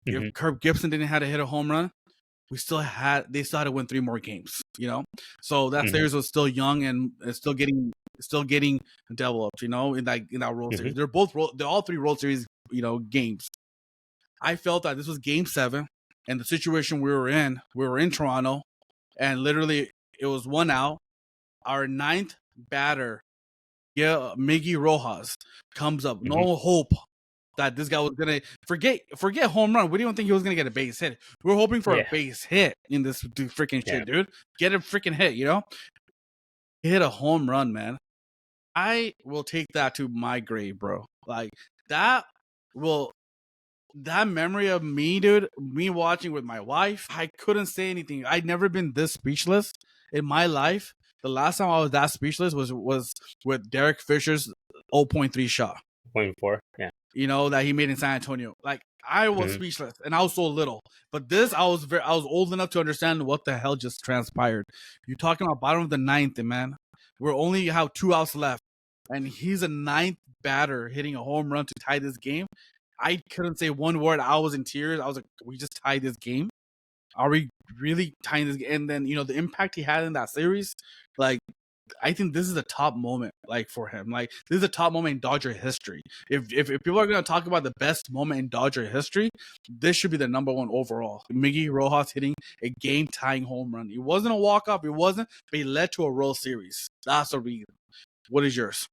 [SPEAKER 2] If Kirk Gibson didn't have to hit a home run, they still had to win 3 more games, So that series was still young and still getting developed, in that World Series. They're all 3 World Series, games. I felt that this was game 7, and the situation we were in Toronto, and literally it was 1 out. Our 9th batter, Miggy Rojas, comes up. No hope that this guy was gonna forget home run. We didn't think he was gonna get a base hit. We were hoping for a base hit in this freaking shit, dude. Get a freaking hit, He hit a home run, man. I will take that to my grave, bro. Like that memory of me, dude, me watching with my wife, I couldn't say anything. I'd never been this speechless in my life. The last time I was that speechless was with Derek Fisher's 0.3 shot.
[SPEAKER 1] 0.4, yeah.
[SPEAKER 2] that he made in San Antonio. Like, I was speechless, and I was so little. But this, I was old enough to understand what the hell just transpired. You're talking about bottom of the ninth, man. We're only have 2 outs left, and he's a ninth batter hitting a home run to tie this game. I couldn't say one word. I was in tears. I was like, we just tied this game. Are we really tying this game? And then, the impact he had in that series, like, I think this is a top moment, like, for him. Like, this is a top moment in Dodger history. If people are going to talk about the best moment in Dodger history, this should be the number one overall. Miggy Rojas hitting a game-tying home run. It wasn't a walk-off. It wasn't, but it led to a World Series. That's the reason. What is yours?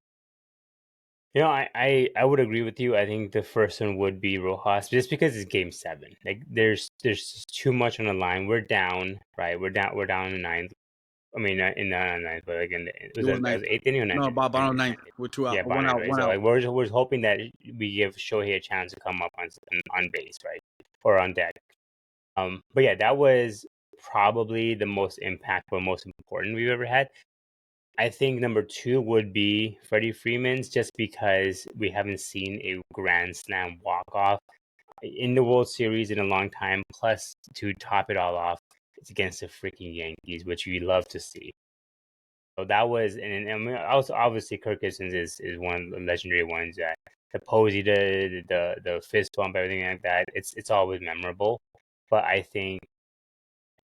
[SPEAKER 1] I would agree with you. I think the first one would be Rojas, just because it's Game 7. Like, there's too much on the line. We're down, right? We're down in the ninth. I mean, in the ninth, but again, was eighth inning or ninth?
[SPEAKER 2] No, bottom of ninth with 2 out.
[SPEAKER 1] Yeah,
[SPEAKER 2] One out.
[SPEAKER 1] Right?
[SPEAKER 2] One
[SPEAKER 1] So,
[SPEAKER 2] out.
[SPEAKER 1] like, we're hoping that we give Shohei a chance to come up on base, right, or on deck. But yeah, that was probably the most impactful, most important we've ever had. I think number 2 would be Freddie Freeman's, just because we haven't seen a grand slam walk-off in the World Series in a long time. Plus, to top it all off, it's against the freaking Yankees, which we love to see. So that was, and I mean, also obviously Kirk Cousins is one of the legendary ones. That the pose he did, the fist bump, everything like that. It's always memorable. But I think,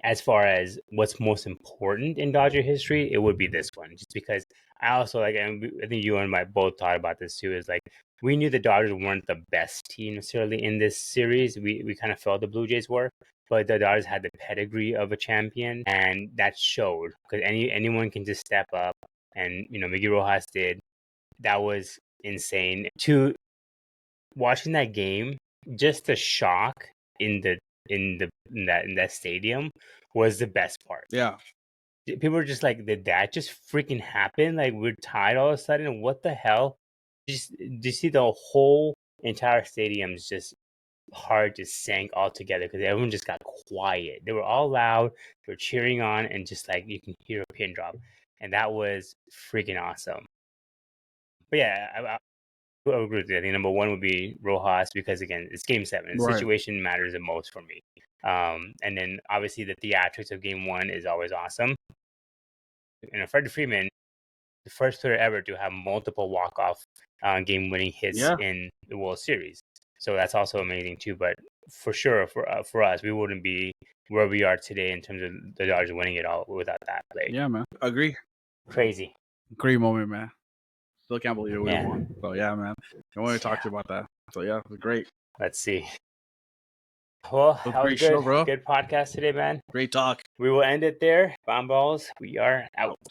[SPEAKER 1] as far as what's most important in Dodger history, it would be this one, just because I also and I think you and I both thought about this too. Is like, we knew the Dodgers weren't the best team necessarily in this series. We kind of felt the Blue Jays were, but the Dodgers had the pedigree of a champion, and that showed, because anyone can just step up, and Miggy Rojas did. That was insane. To watching that game, just the shock in that stadium was the best part.
[SPEAKER 2] Yeah.
[SPEAKER 1] People were just like, did that just freaking happen? Like, we're tied all of a sudden. What the hell? Do you see the whole entire stadium's just heart just sank all together, because everyone just got quiet. They were all loud. They were cheering on, and just like, you can hear a pin drop, and that was freaking awesome. But yeah, I agree with you. I think number 1 would be Rojas, because again, it's Game 7. The situation matters the most for me. And then obviously the theatrics of Game 1 is always awesome. And Freddie Freeman, the first player ever to have multiple walk-off game-winning hits in the World Series. So that's also amazing too. But for sure, for us, we wouldn't be where we are today in terms of the Dodgers winning it all without that play.
[SPEAKER 2] Yeah, man. Agree.
[SPEAKER 1] Crazy.
[SPEAKER 2] Great moment, man. Still can't believe we won. So yeah, man. I want to talk to you about that. So yeah, it was great.
[SPEAKER 1] Let's see. Well, that was good. Show, bro. Good podcast today, man.
[SPEAKER 2] Great talk.
[SPEAKER 1] We will end it there. Bomb balls, we are out.